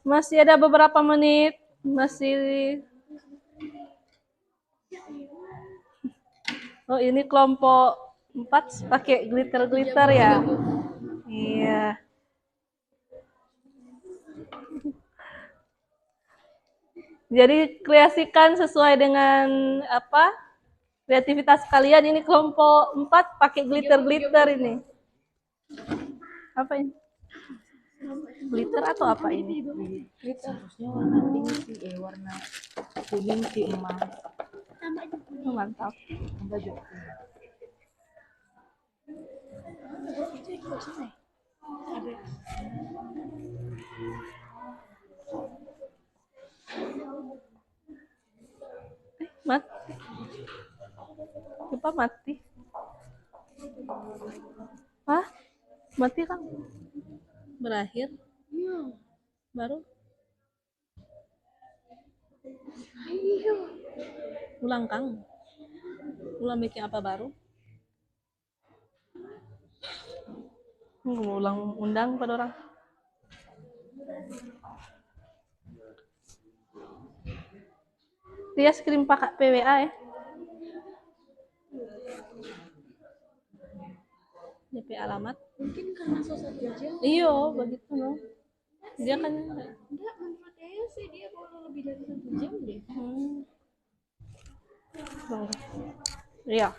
masih ada beberapa menit, masih Oh, ini kelompok 4 pakai glitter-glitter ya? Iya. Jadi kreasikan sesuai dengan apa? Kreativitas kalian. Ini kelompok 4 pakai glitter-glitter ini. Apa ini? Glitter atau apa ini? Harusnya warna pink sih, warna kuning sih emas. Oh, mantap. Tambah juga. Mati. Lupa mati. Hah? Mati kan? Berakhir? Iya. Baru? Iya. Ulang Kang. Ulang bikin apa baru? Mau ulang undang pada orang. Dia kirim pakai PWA ya. DP alamat. Mungkin karena satu jam. Iya, begitu loh. Dia kan Enggak, menurut saya sih dia kalau lebih dari 1 jam deh. Oh. Iya.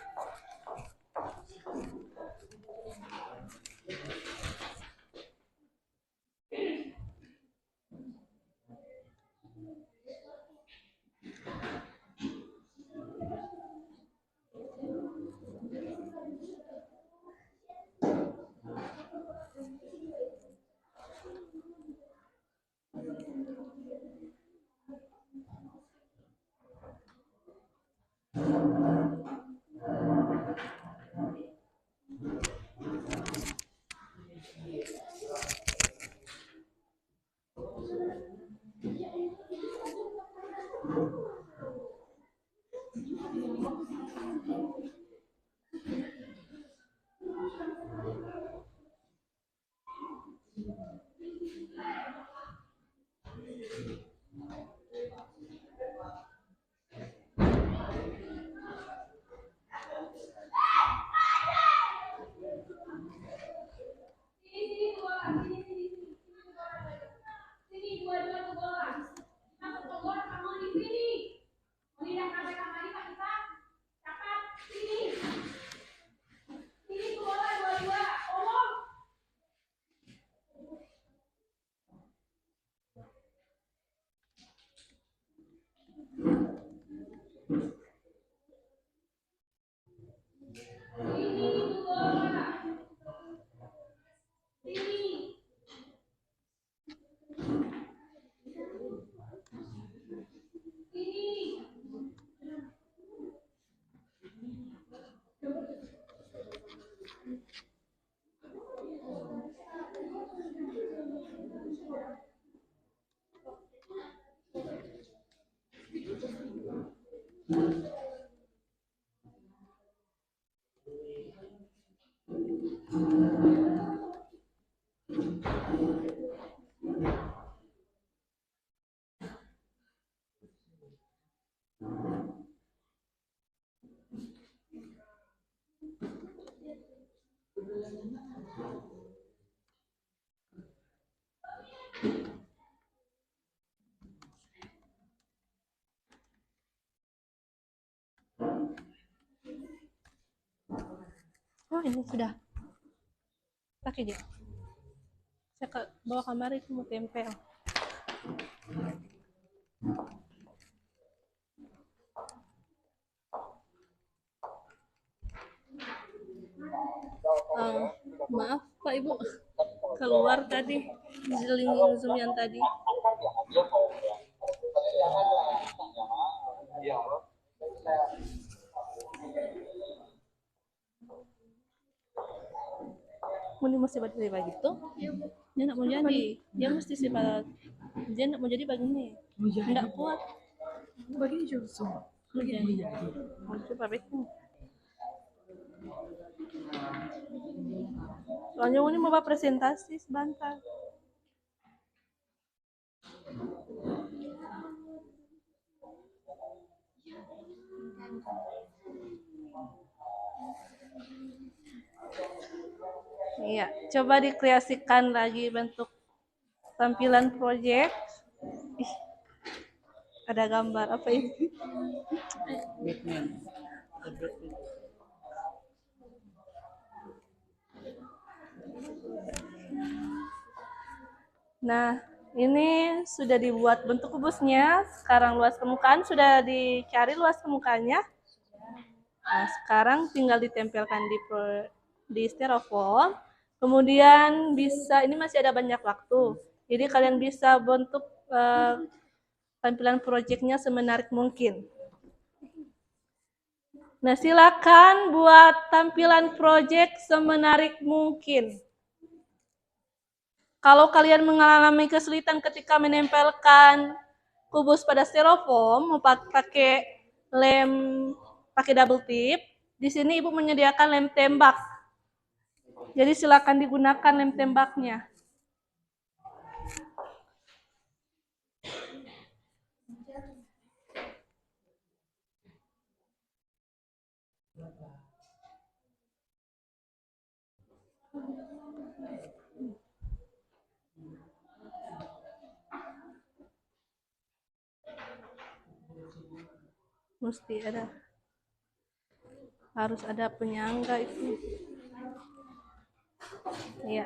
Oh, ini sudah. Pakai dia. Saya bawa kamar itu mau tempel. Maaf Pak Ibu, keluar tadi Zoom yang tadi. Ini mesti berdiri begitu. Dia nak mau jadi, dia mesti sifat, dia nak mau jadi begini. Enggak kuat. Begini juga. Begini. Coba bikin. Soalnya ini mau presentasi sebentar. Iya, coba dikreasikan lagi bentuk tampilan proyek. Ih, ada gambar apa ini? Batman. Nah, ini sudah dibuat bentuk kubusnya. Sekarang luas permukaan sudah dicari luas permukaannya. Nah, sekarang tinggal ditempelkan di styrofoam. Kemudian bisa, ini masih ada banyak waktu. Jadi kalian bisa bentuk tampilan proyeknya semenarik mungkin. Nah, silakan buat tampilan proyek semenarik mungkin. Kalau kalian mengalami kesulitan ketika menempelkan kubus pada styrofoam, mau pakai lem, pakai double tip, di sini Ibu menyediakan lem tembak. Jadi silakan digunakan lem tembaknya. Mesti ada, harus ada penyangga itu. Iya.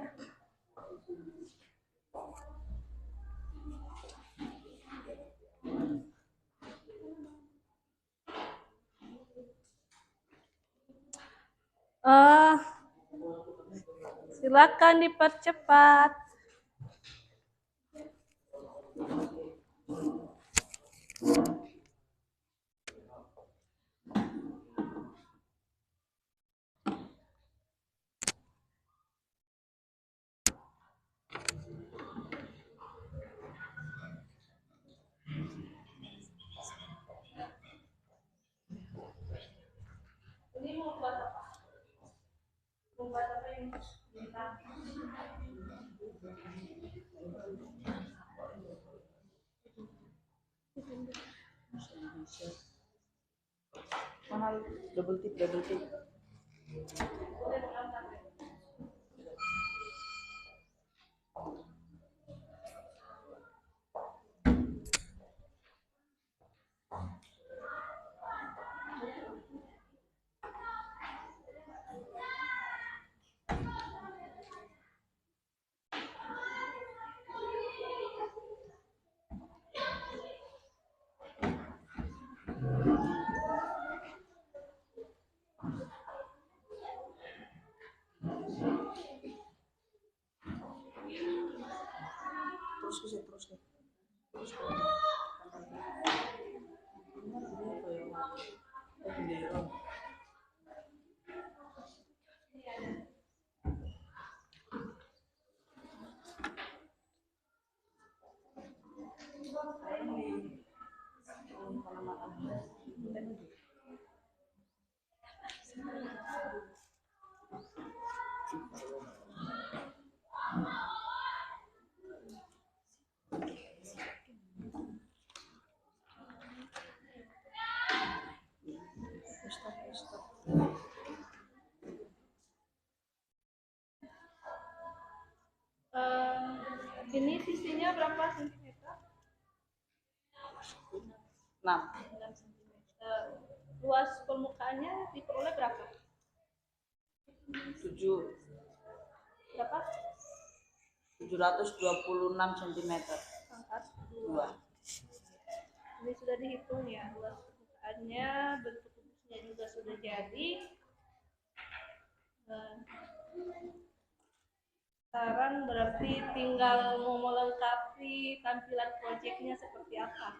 Silakan dipercepat. Ini mau buat apa? Mau buat apa ini? Mahal double tip. Terus. Ini sisinya berapa sentimeter? 6. 6 sentimeter. Luas permukaannya diperoleh berapa? 7. Berapa? 726 cm. Angkat 2. Ini sudah dihitung ya, luas permukaannya, bentuk kubusnya juga sudah jadi. Sekarang berarti tinggal mau melengkapi tampilan proyeknya seperti apa.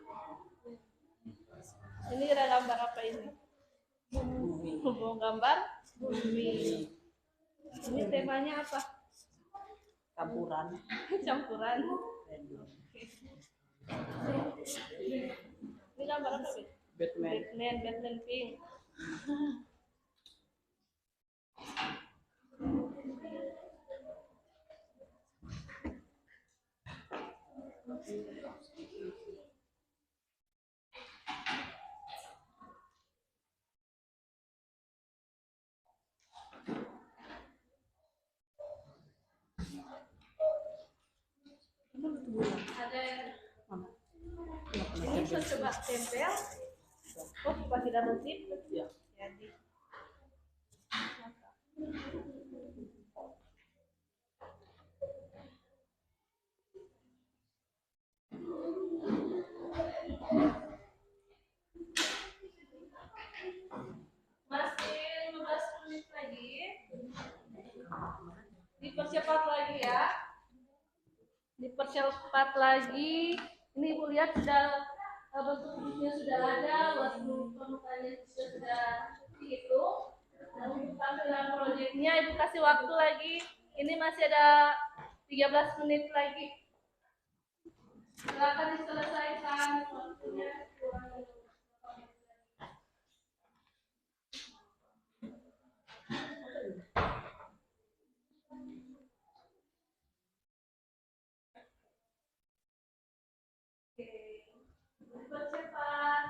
Ini ada gambar apa ini? Bumi. Mau gambar bumi. Ini temanya apa? Campuran. Campuran. Ini gambar apa, Bet? Batman pink. Ada yang ini saya coba tempel. Oh, pakai double tip. Ya. Jadi masih 15 menit lagi. Dipercepat lagi ya. Dipercepat lagi. Ini Ibu lihat sudah bentuk hidupnya sudah ada, luas permukaannya juga sudah dihitung. Dan untuk tampilan proyeknya Ibu kasih waktu lagi. Ini masih ada 13 menit lagi. Silakan diselesaikan waktunya. Percepat.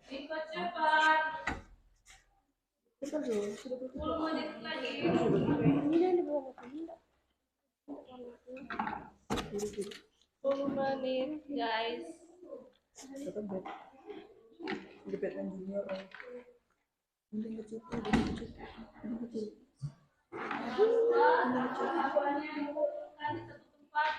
Dipercepat. 10 menit lagi. 10 menit, guys. Lakukannya dikumpulkan di satu tempat.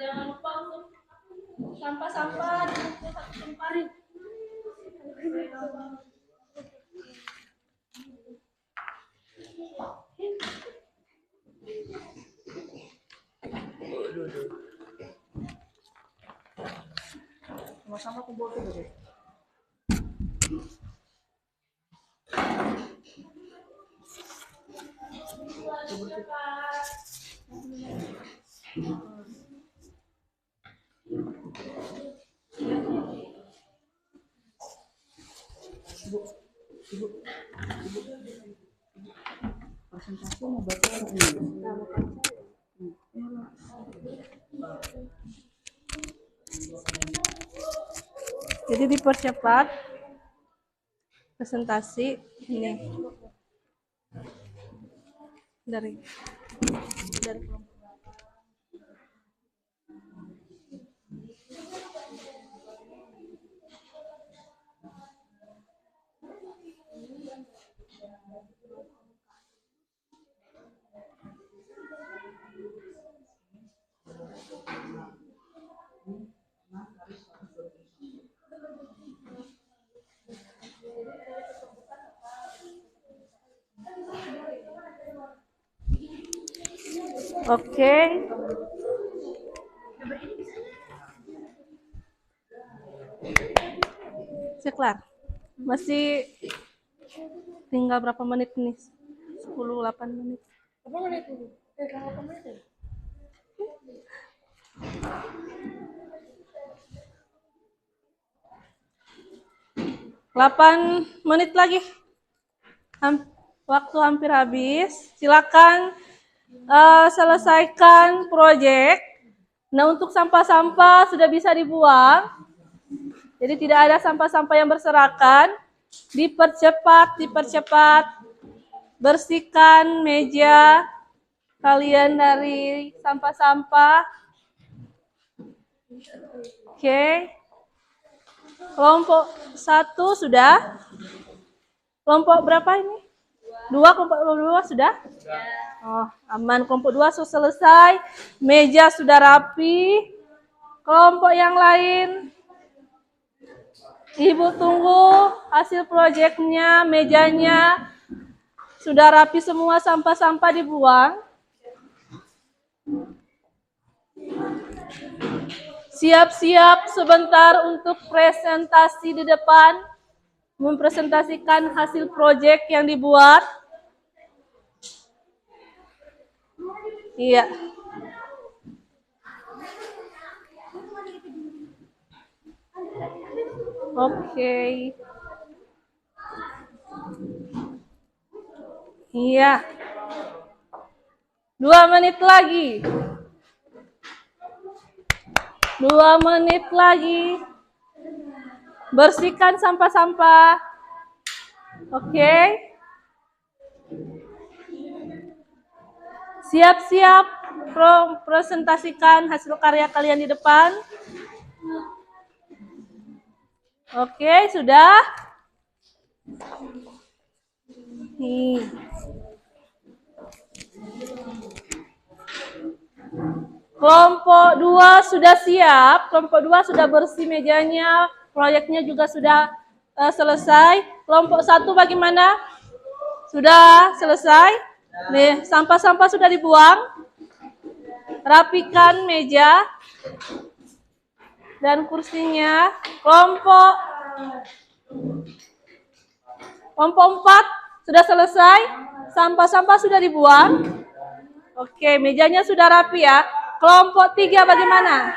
Jangan lupa untuk sampah-sampah di satu tempat. Sama-sama kumpul tuh deh. Presentasi mau baca Jadi dipercepat presentasi ini dari kelompok. Oke. Sudah kelar. Masih tinggal berapa menit nih? 8 menit. Berapa menit dulu? 8 menit ya? 8 menit lagi. Waktu hampir habis. Silakan selesaikan proyek. Nah, untuk sampah-sampah sudah bisa dibuang. Jadi tidak ada sampah-sampah yang berserakan. Dipercepat. Bersihkan meja kalian dari sampah-sampah. Oke. Kelompok 1 sudah. Kelompok berapa ini? 2, kelompok 2 sudah? Oh, aman. Kelompok 2 sudah selesai. Meja sudah rapi. Kelompok yang lain. Ibu tunggu hasil proyeknya, mejanya. Sudah rapi semua, sampah-sampah dibuang. Siap-siap sebentar untuk presentasi di depan. Mempresentasikan hasil proyek yang dibuat. Iya. Oke. Iya. 2 menit lagi. 2 menit lagi. Bersihkan sampah-sampah. Oke. Siap-siap presentasikan hasil karya kalian di depan. Oke, sudah. Nih. Kelompok 2 sudah siap. Kelompok 2 sudah bersih mejanya. Proyeknya juga sudah selesai. Kelompok 1 bagaimana? Sudah selesai. Nih, sampah-sampah sudah dibuang. Rapikan meja dan kursinya. Kelompok 4 sudah selesai. Sampah-sampah sudah dibuang. Oke, mejanya sudah rapi ya. Kelompok 3 bagaimana?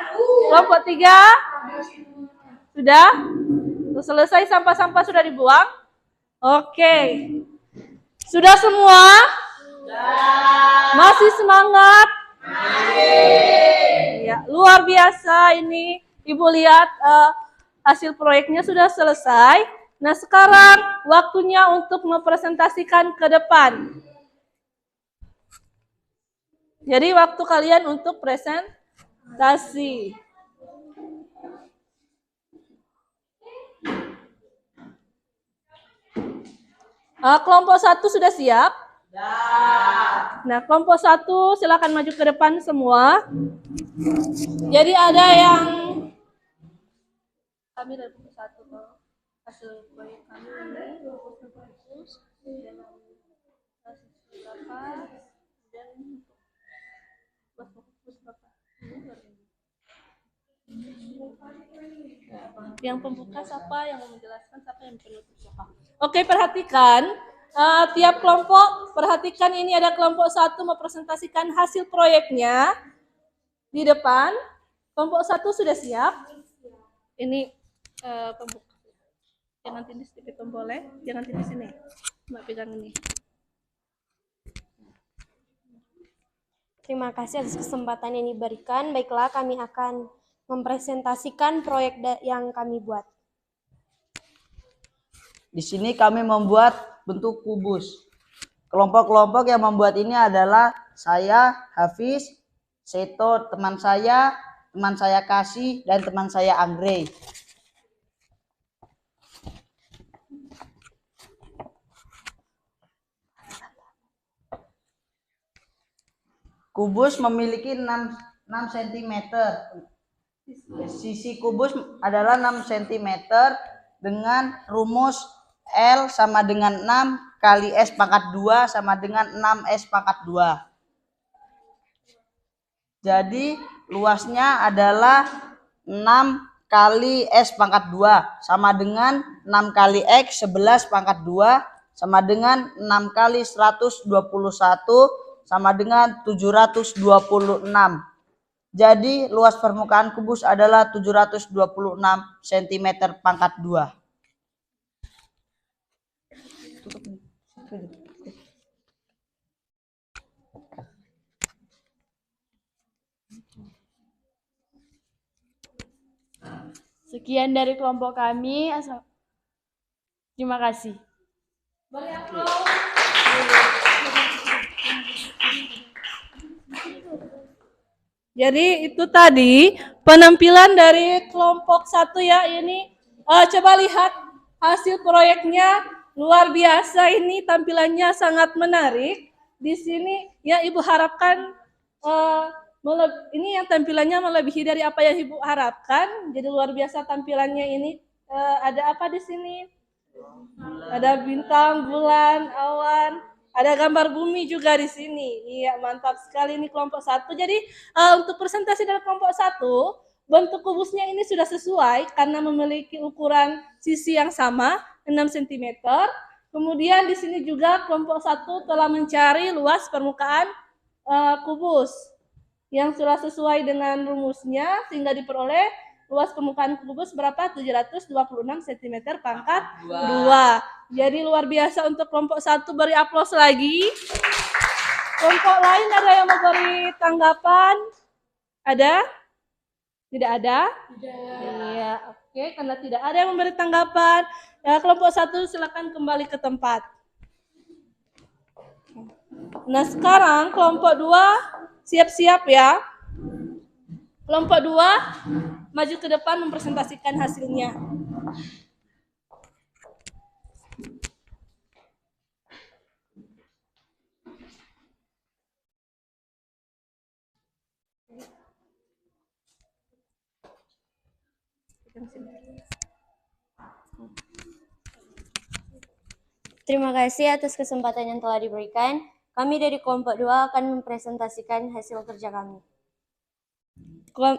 Kelompok 3 sudah selesai, sampah-sampah sudah dibuang. Oke. Sudah semua? Masih semangat? Ya, luar biasa ini. Ibu lihat hasil proyeknya sudah selesai. Nah, sekarang waktunya untuk mempresentasikan ke depan. Jadi waktu kalian untuk presentasi. Kelompok 1 sudah siap? Nah, kelompok 1 silakan maju ke depan semua. Jadi ada yang kami dari kelompok 1 hasil proyek kami ini fokus dalam berapa dan fokus berapa. Yang pembuka siapa, yang mau menjelaskan siapa, yang penutup siapa. Oke, perhatikan tiap kelompok, perhatikan ini ada kelompok 1 mempresentasikan hasil proyeknya di depan. Kelompok 1 sudah siap. Ini pembuka. Jangan tindih sedikit tombolnya, jangan tindih sini. Mbak pegang ini. Terima kasih atas kesempatan yang diberikan. Baiklah, kami akan mempresentasikan proyek yang kami buat. Di sini kami membuat bentuk kubus. Kelompok-kelompok yang membuat ini adalah saya, Hafiz, Seto, teman saya Kasih, dan teman saya Anggrey. Kubus memiliki 6 cm. Sisi kubus adalah 6 cm dengan rumus L sama dengan 6 kali S pangkat 2 sama dengan 6 S pangkat 2. Jadi luasnya adalah 6 kali S pangkat 2 sama dengan 6 kali X 11 pangkat 2 sama dengan 6 kali 121 sama dengan 726. Jadi luas permukaan kubus adalah 726 cm pangkat 2. Sekian dari kelompok kami. Terima kasih. Jadi itu tadi penampilan dari kelompok 1 ya ini. Coba lihat hasil proyeknya luar biasa, ini tampilannya sangat menarik. Di sini ya Ibu harapkan ini yang tampilannya melebihi dari apa yang Ibu harapkan. Jadi luar biasa tampilannya ini. Ada apa di sini? Ada bintang, bulan, awan, ada gambar bumi juga di sini. Iya, mantap sekali ini kelompok 1. Jadi untuk presentasi dari kelompok 1, bentuk kubusnya ini sudah sesuai karena memiliki ukuran sisi yang sama, 6 cm. Kemudian di sini juga kelompok 1 telah mencari luas permukaan kubus yang sudah sesuai dengan rumusnya sehingga diperoleh luas permukaan kubus berapa? 726 cm pangkat 2. Jadi luar biasa untuk kelompok 1, beri aplaus lagi. Kelompok lain ada yang mau beri tanggapan? Ada? Tidak ada? Iya, oke. Karena tidak ada yang memberi tanggapan, ya, kelompok 1 silakan kembali ke tempat. Nah sekarang kelompok 2 siap-siap ya. Kelompok 2 maju ke depan mempresentasikan hasilnya. Terima kasih atas kesempatan yang telah diberikan. Kami dari kelompok 2 akan mempresentasikan hasil kerja kami.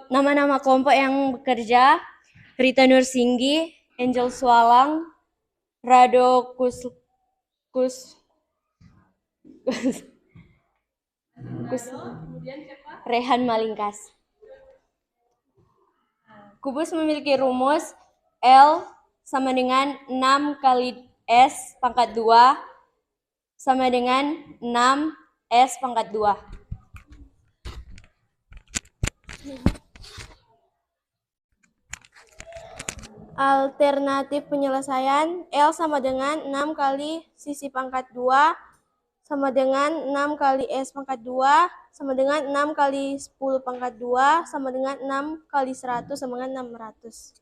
Nama-nama kelompok yang bekerja: Rita Nursinggi, Angel Swalang, Rado Rehan Malingkas. Kubus memiliki rumus L sama dengan 6 kali S pangkat 2 sama dengan 6 S pangkat 2. Alternatif penyelesaian L sama dengan 6 kali sisi pangkat 2 sama dengan 6 kali S pangkat 2 sama dengan 6 kali 10 pangkat 2 sama dengan 6 kali 100 sama dengan 600.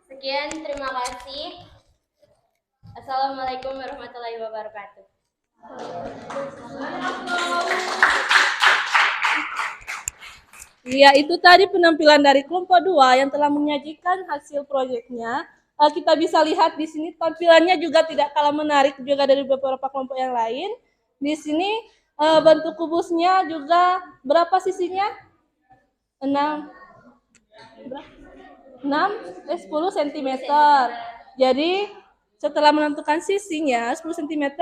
Sekian, terima kasih. Assalamualaikum warahmatullahi wabarakatuh. Ya, itu tadi penampilan dari kelompok 2 yang telah menyajikan hasil proyeknya. Kita bisa lihat di sini tampilannya juga tidak kalah menarik juga dari beberapa kelompok yang lain. Di sini bentuk kubusnya juga berapa sisinya? 10 cm. Jadi setelah menentukan sisinya 10 cm,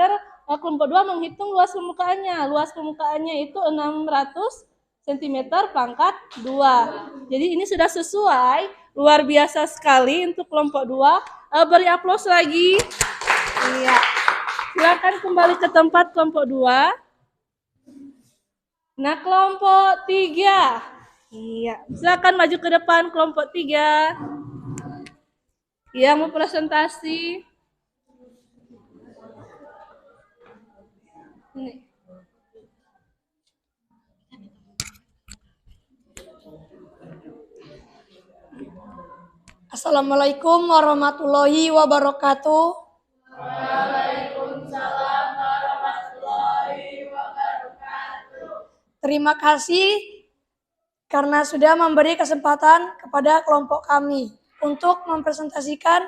kelompok 2 menghitung luas permukaannya. Luas permukaannya itu 600 cm pangkat 2. Jadi ini sudah sesuai, luar biasa sekali untuk kelompok 2. Beri aplaus lagi. Iya. Silakan kembali ke tempat kelompok 2. Nah, kelompok 3. Iya, silakan maju ke depan kelompok 3. Yang mau presentasi. Ini. Assalamualaikum warahmatullahi wabarakatuh. Waalaikumsalam warahmatullahi wabarakatuh. Terima kasih karena sudah memberi kesempatan kepada kelompok kami untuk mempresentasikan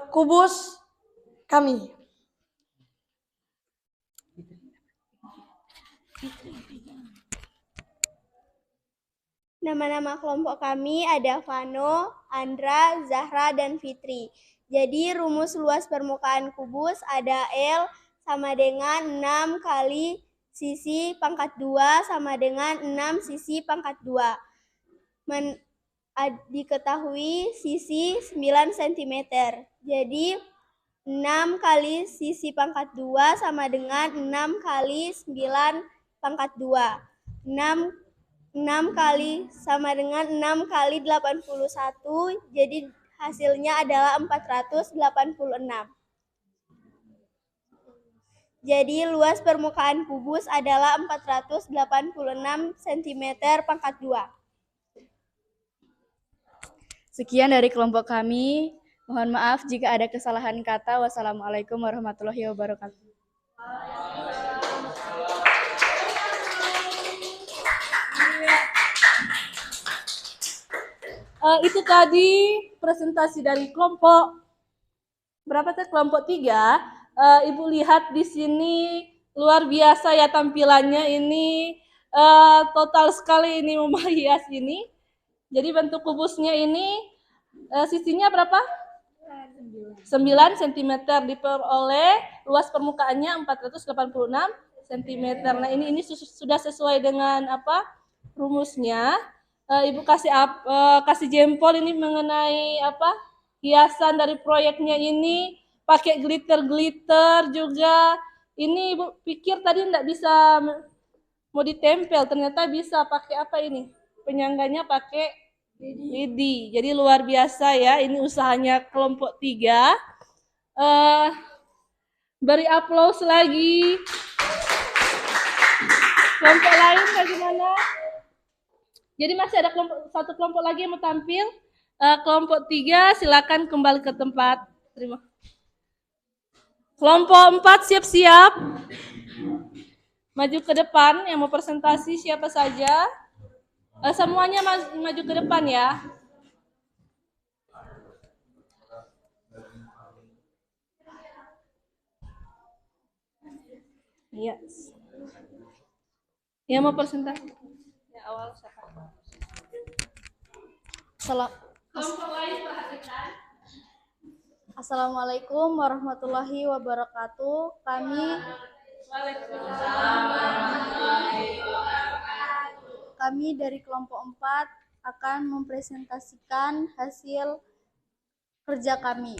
kubus kami. Nama-nama kelompok kami ada Vano, Andra, Zahra, dan Fitri. Jadi rumus luas permukaan kubus ada L sama dengan 6 kali sisi pangkat 2 sama dengan 6 sisi pangkat 2. diketahui sisi 9 cm. Jadi 6 kali sisi pangkat 2 sama dengan 6 kali 9 pangkat 2. 6 kali sama dengan 6 kali 81, jadi hasilnya adalah 486. Jadi luas permukaan kubus adalah 486 cm pangkat 2. Sekian dari kelompok kami. Mohon maaf jika ada kesalahan kata. Wassalamualaikum warahmatullahi wabarakatuh. Itu tadi presentasi dari kelompok berapa teh? Kelompok 3. Ibu lihat di sini luar biasa ya tampilannya ini, total sekali ini menghias ini. Jadi bentuk kubusnya ini sisinya berapa? 9 cm diperoleh, luas permukaannya 486 cm. Nah, ini sudah sesuai dengan apa? Rumusnya. Ibu kasih jempol ini mengenai apa? Hiasan dari proyeknya ini pakai glitter juga. Ini Ibu pikir tadi enggak bisa mau ditempel, ternyata bisa pakai apa ini? Penyangganya pakai lidi. Jadi luar biasa ya, ini usahanya kelompok 3. Beri aplaus lagi. Kelompok lain bagaimana? Jadi masih ada satu kelompok lagi yang mau tampil. Kelompok 3 silakan kembali ke tempat. Terima. Kelompok 4 siap-siap. Maju ke depan yang mau presentasi siapa saja. Semuanya maju ke depan ya. Yes. Yang mau presentasi. Ya awal siapa? Assalamualaikum warahmatullahi wabarakatuh. Kami dari kelompok 4 akan mempresentasikan hasil kerja kami.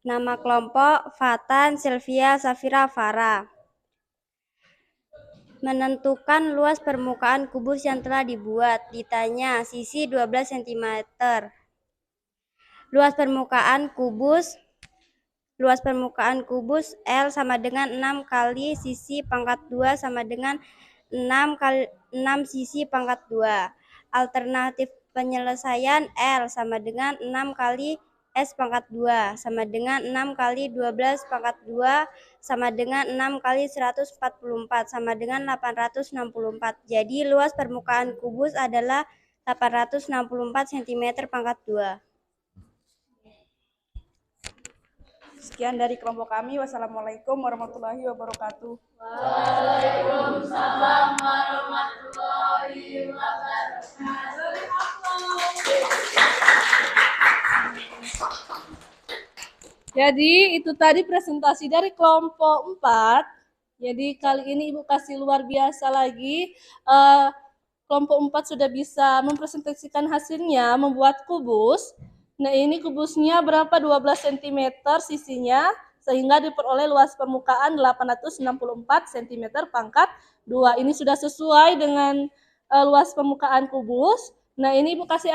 Nama kelompok Fatan Sylvia Safira Farah. Menentukan luas permukaan kubus yang telah dibuat. Ditanya sisi 12 cm. Luas permukaan kubus L sama dengan 6 kali sisi pangkat 2 sama dengan 6 sisi pangkat 2. Alternatif penyelesaian L sama dengan 6 kali S pangkat 2 sama dengan 6 kali 12 pangkat 2 sama dengan 6 kali 144 sama dengan 864. Jadi luas permukaan kubus adalah 864 cm pangkat 2. Sekian dari kelompok kami. Wassalamualaikum warahmatullahi wabarakatuh. Waalaikumsalam warahmatullahi wabarakatuh. Jadi itu tadi presentasi dari kelompok 4. Jadi kali ini Ibu kasih luar biasa lagi. Kelompok 4 sudah bisa mempresentasikan hasilnya membuat kubus. Nah ini kubusnya berapa? 12 cm sisinya, sehingga diperoleh luas permukaan 864 cm pangkat 2. Ini sudah sesuai dengan luas permukaan kubus. Nah ini Ibu kasih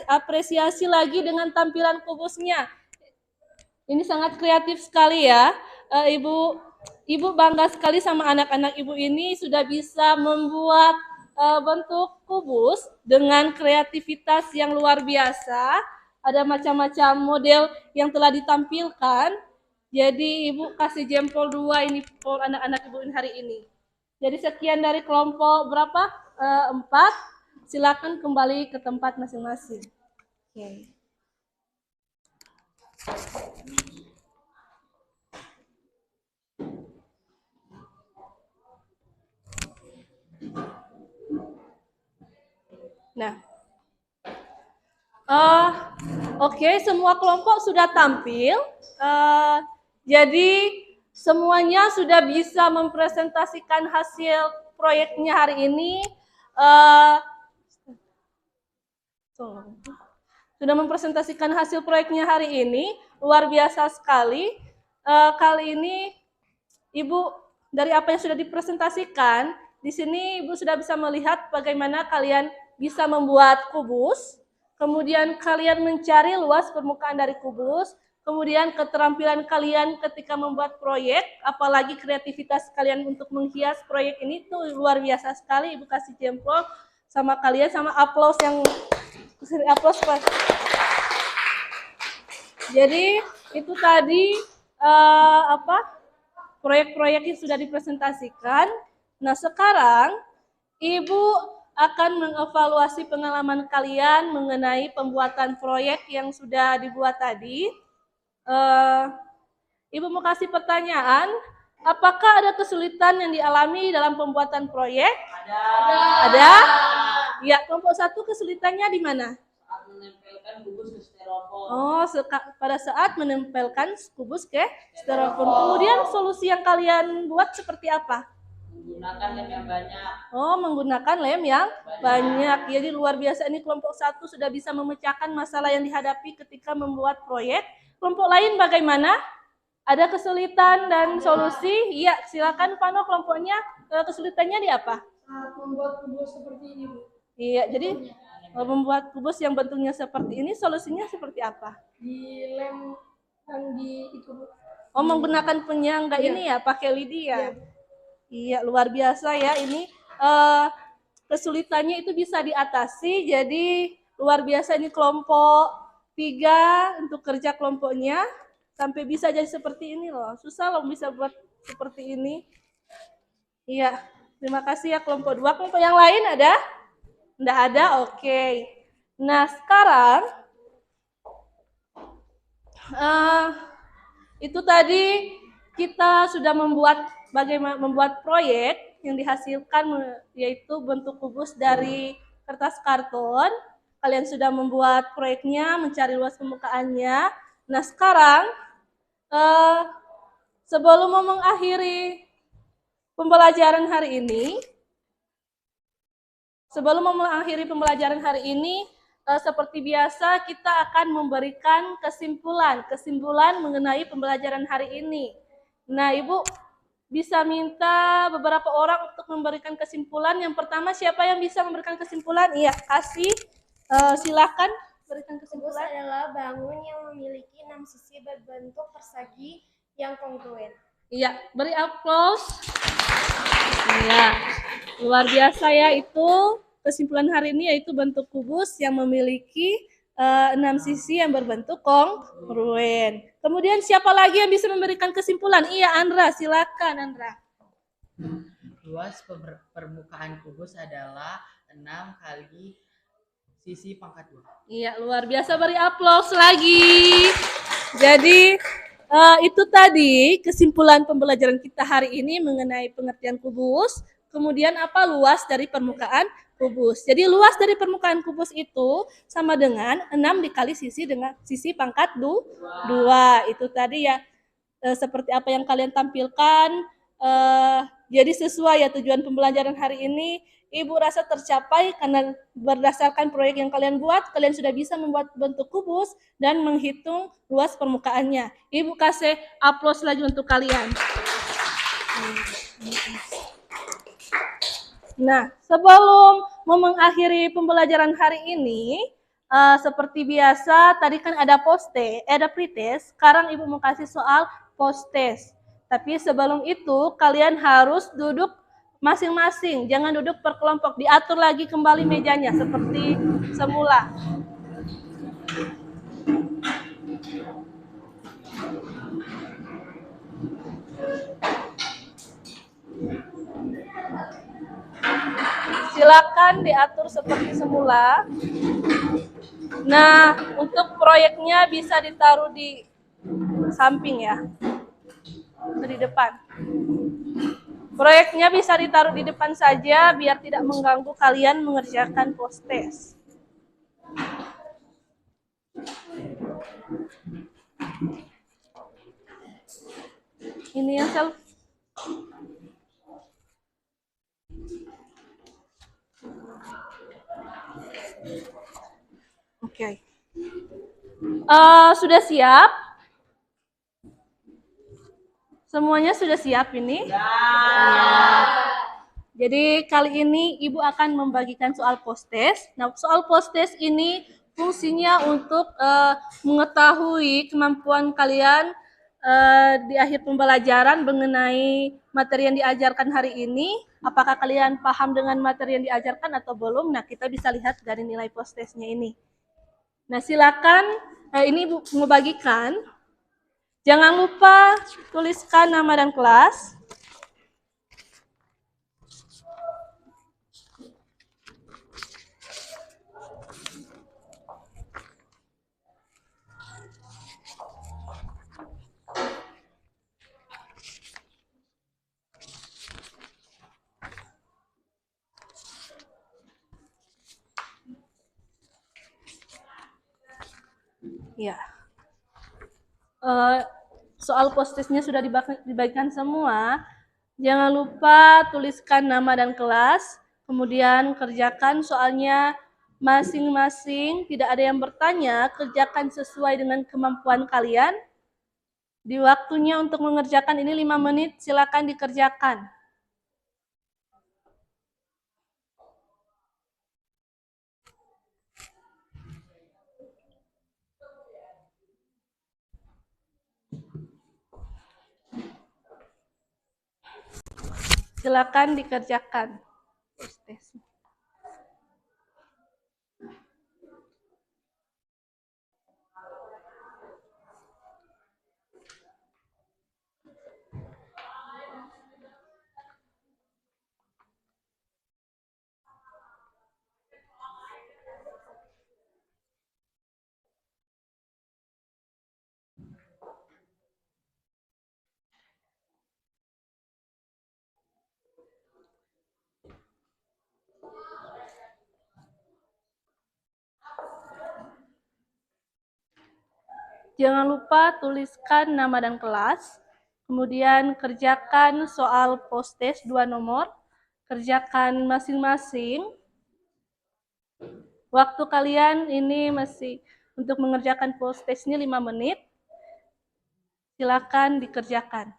apresiasi lagi dengan tampilan kubusnya. Ini sangat kreatif sekali ya. Ibu bangga sekali sama anak-anak Ibu ini sudah bisa membuat bentuk kubus dengan kreativitas yang luar biasa. Ada macam-macam model yang telah ditampilkan. Jadi Ibu kasih jempol 2 ini for anak-anak Ibu hari ini. Jadi sekian dari kelompok berapa? 4. Silakan kembali ke tempat masing-masing. Okay. Nah, oke, semua kelompok sudah tampil. Jadi semuanya sudah bisa mempresentasikan hasil proyeknya hari ini. Sudah mempresentasikan hasil proyeknya hari ini, luar biasa sekali. Kali ini Ibu dari apa yang sudah dipresentasikan, di sini Ibu sudah bisa melihat bagaimana kalian bisa membuat kubus, kemudian kalian mencari luas permukaan dari kubus, kemudian keterampilan kalian ketika membuat proyek, apalagi kreativitas kalian untuk menghias proyek ini tuh luar biasa sekali. Ibu kasih jempol sama kalian, sama aplaus yang aplaus. Jadi itu tadi proyek-proyek yang sudah dipresentasikan. Nah, sekarang Ibu akan mengevaluasi pengalaman kalian mengenai pembuatan proyek yang sudah dibuat tadi. Ibu mau kasih pertanyaan, apakah ada kesulitan yang dialami dalam pembuatan proyek? Ada? Ya, kelompok 1 kesulitannya di mana? Saat menempelkan kubus ke styrofoam. Oh, pada saat menempelkan kubus ke styrofoam. Kemudian solusi yang kalian buat seperti apa? Menggunakan lem yang banyak. Oh, menggunakan lem yang banyak. Jadi luar biasa, ini kelompok 1 sudah bisa memecahkan masalah yang dihadapi ketika membuat proyek. Kelompok lain bagaimana? Ada kesulitan dan solusi? Iya, silakan Pano, kelompoknya kesulitannya di apa? Saat membuat kubus seperti ini, Bu. Iya, jadi membuat kubus yang bentuknya seperti ini, solusinya seperti apa? Di lem dan di itu, Bu. Oh, menggunakan penyangga ini ya, pakai lidi ya? Iya, luar biasa ya ini. Kesulitannya itu bisa diatasi, jadi luar biasa ini kelompok 3 untuk kerja kelompoknya. Sampai bisa jadi seperti ini loh. Susah loh bisa buat seperti ini. Iya, terima kasih ya kelompok 2. Kelompok yang lain ada? Nggak ada? Oke. Nah, sekarang itu tadi kita sudah bagaimana membuat proyek yang dihasilkan yaitu bentuk kubus dari kertas karton. Kalian sudah membuat proyeknya, mencari luas permukaannya. Nah, sekarang sebelum mengakhiri pembelajaran hari ini, seperti biasa kita akan memberikan kesimpulan mengenai pembelajaran hari ini. Nah, Ibu bisa minta beberapa orang untuk memberikan kesimpulan. Yang pertama, siapa yang bisa memberikan kesimpulan? Iya, kasih. Silakan berikan Kubus kesimpulan. adalah bangun yang memiliki 6 sisi berbentuk persegi yang kongruen. Iya, beri aplaus. Iya, luar biasa ya, itu kesimpulan hari ini yaitu bentuk kubus yang memiliki 6 sisi yang berbentuk kongruen. Kemudian siapa lagi yang bisa memberikan kesimpulan? Iya, Andra, silakan Andra. Luas permukaan kubus adalah 6 kali sisi pangkat 2. Iya, luar biasa, beri aplaus lagi. Jadi itu tadi kesimpulan pembelajaran kita hari ini mengenai pengertian kubus. Kemudian apa luas dari permukaan kubus. Jadi luas dari permukaan kubus itu sama dengan 6 dikali sisi dengan sisi pangkat 2. Itu tadi ya seperti apa yang kalian tampilkan. Jadi sesuai ya tujuan pembelajaran hari ini. Ibu rasa tercapai karena berdasarkan proyek yang kalian buat, kalian sudah bisa membuat bentuk kubus dan menghitung luas permukaannya. Ibu kasih aplaus lagi untuk kalian. Nah, sebelum mengakhiri pembelajaran hari ini, seperti biasa, tadi kan ada ada pretest, sekarang Ibu mau kasih soal post-test. Tapi sebelum itu, kalian harus duduk masing-masing, jangan duduk per kelompok, diatur lagi kembali mejanya seperti semula. Silakan diatur seperti semula. Nah, untuk proyeknya bisa ditaruh di samping ya, di depan. Proyeknya bisa ditaruh di depan saja biar tidak mengganggu kalian mengerjakan post-test. ini yang self. Oke. Sudah siap? Semuanya sudah siap ini? Ya. Jadi kali ini Ibu akan membagikan soal post-test. Nah, soal post-test ini fungsinya untuk mengetahui kemampuan kalian di akhir pembelajaran mengenai materi yang diajarkan hari ini. Apakah kalian paham dengan materi yang diajarkan atau belum? Nah, kita bisa lihat dari nilai post-testnya ini. Nah, silakan ini Ibu mau bagikan. Jangan lupa tuliskan nama dan kelas. Ya. Soal post-testnya sudah dibagikan semua. Jangan lupa tuliskan nama dan kelas, kemudian kerjakan soalnya masing-masing. Tidak ada yang bertanya, kerjakan sesuai dengan kemampuan kalian. Di waktunya untuk mengerjakan ini 5 menit, silakan dikerjakan. Silakan dikerjakan. Jangan lupa tuliskan nama dan kelas, kemudian kerjakan soal post-test 2 nomor, kerjakan masing-masing. Waktu kalian ini masih untuk mengerjakan post-testnya 5 menit, silakan dikerjakan.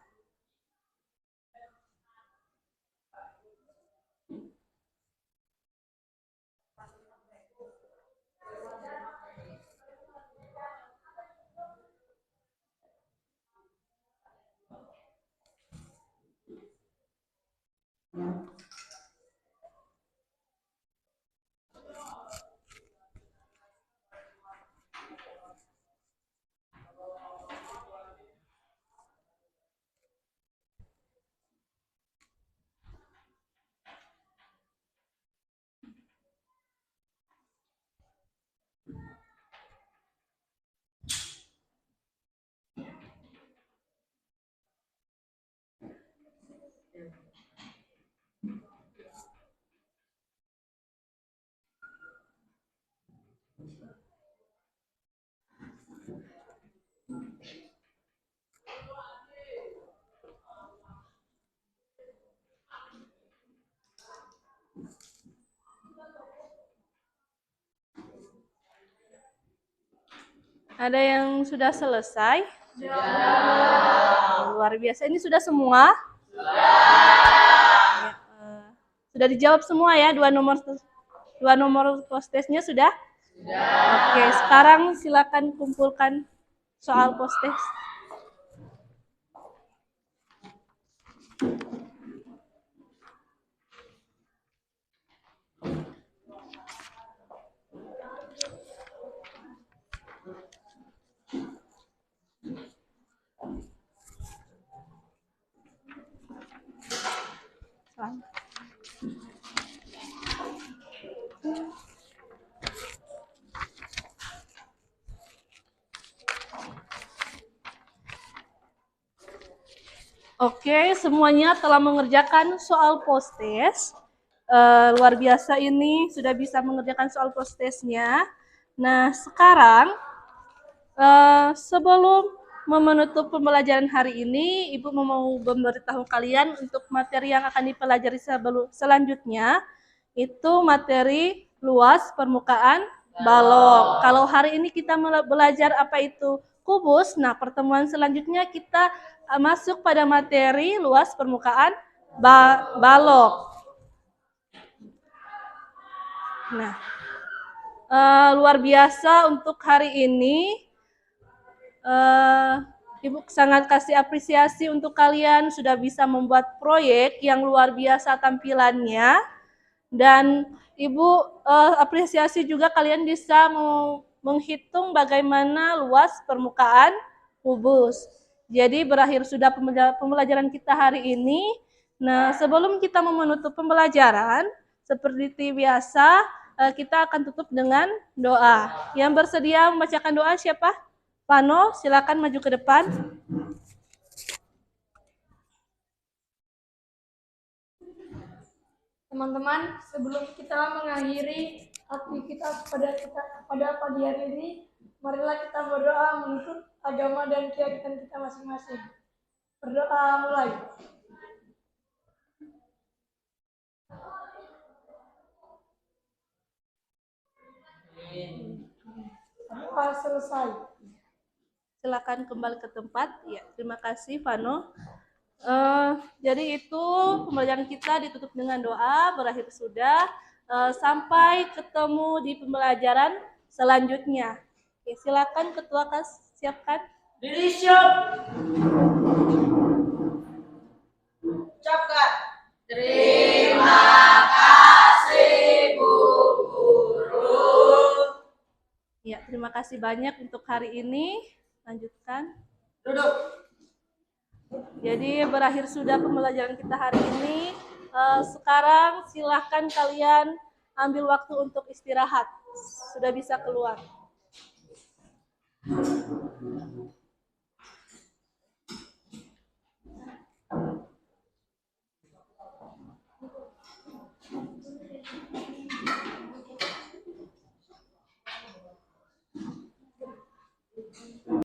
Ada yang sudah selesai? Sudah. Luar biasa. Ini sudah semua? Sudah. Sudah dijawab semua ya, 2 nomor post-testnya sudah? Sudah. Oke, sekarang silakan kumpulkan soal post-test. Oke, semuanya telah mengerjakan soal post-test. Luar biasa ini, sudah bisa mengerjakan soal post-testnya. Nah, sekarang sebelum menutup pembelajaran hari ini, Ibu mau memberitahu kalian untuk materi yang akan dipelajari selanjutnya, itu materi luas permukaan balok. Kalau hari ini kita belajar apa itu kubus, nah pertemuan selanjutnya kita masuk pada materi luas permukaan balok. Nah, luar biasa untuk hari ini. Ibu sangat kasih apresiasi untuk kalian sudah bisa membuat proyek yang luar biasa tampilannya, dan Ibu apresiasi juga kalian bisa menghitung bagaimana luas permukaan kubus. Jadi berakhir sudah pembelajaran kita hari ini. Nah, sebelum kita menutup pembelajaran, seperti biasa kita akan tutup dengan doa. Yang bersedia membacakan doa siapa? Vano, silakan maju ke depan. Teman-teman, sebelum kita mengakhiri aktivitas pada pagi hari ini, marilah kita berdoa menurut agama dan keyakinan kita masing-masing. Berdoa mulai. Doa selesai. Silakan kembali ke tempat. Ya, terima kasih Vano. Jadi itu pembelajaran kita ditutup dengan doa, berakhir sudah. Sampai ketemu di pembelajaran selanjutnya. Oke, silakan Ketua Kas siapkan. Diri siap. Ucapkan. Terima kasih Bu Guru. Ya, terima kasih banyak untuk hari ini. Lanjutkan. Duduk. Jadi berakhir sudah pembelajaran kita hari ini. Sekarang silahkan kalian ambil waktu untuk istirahat. Sudah bisa keluar.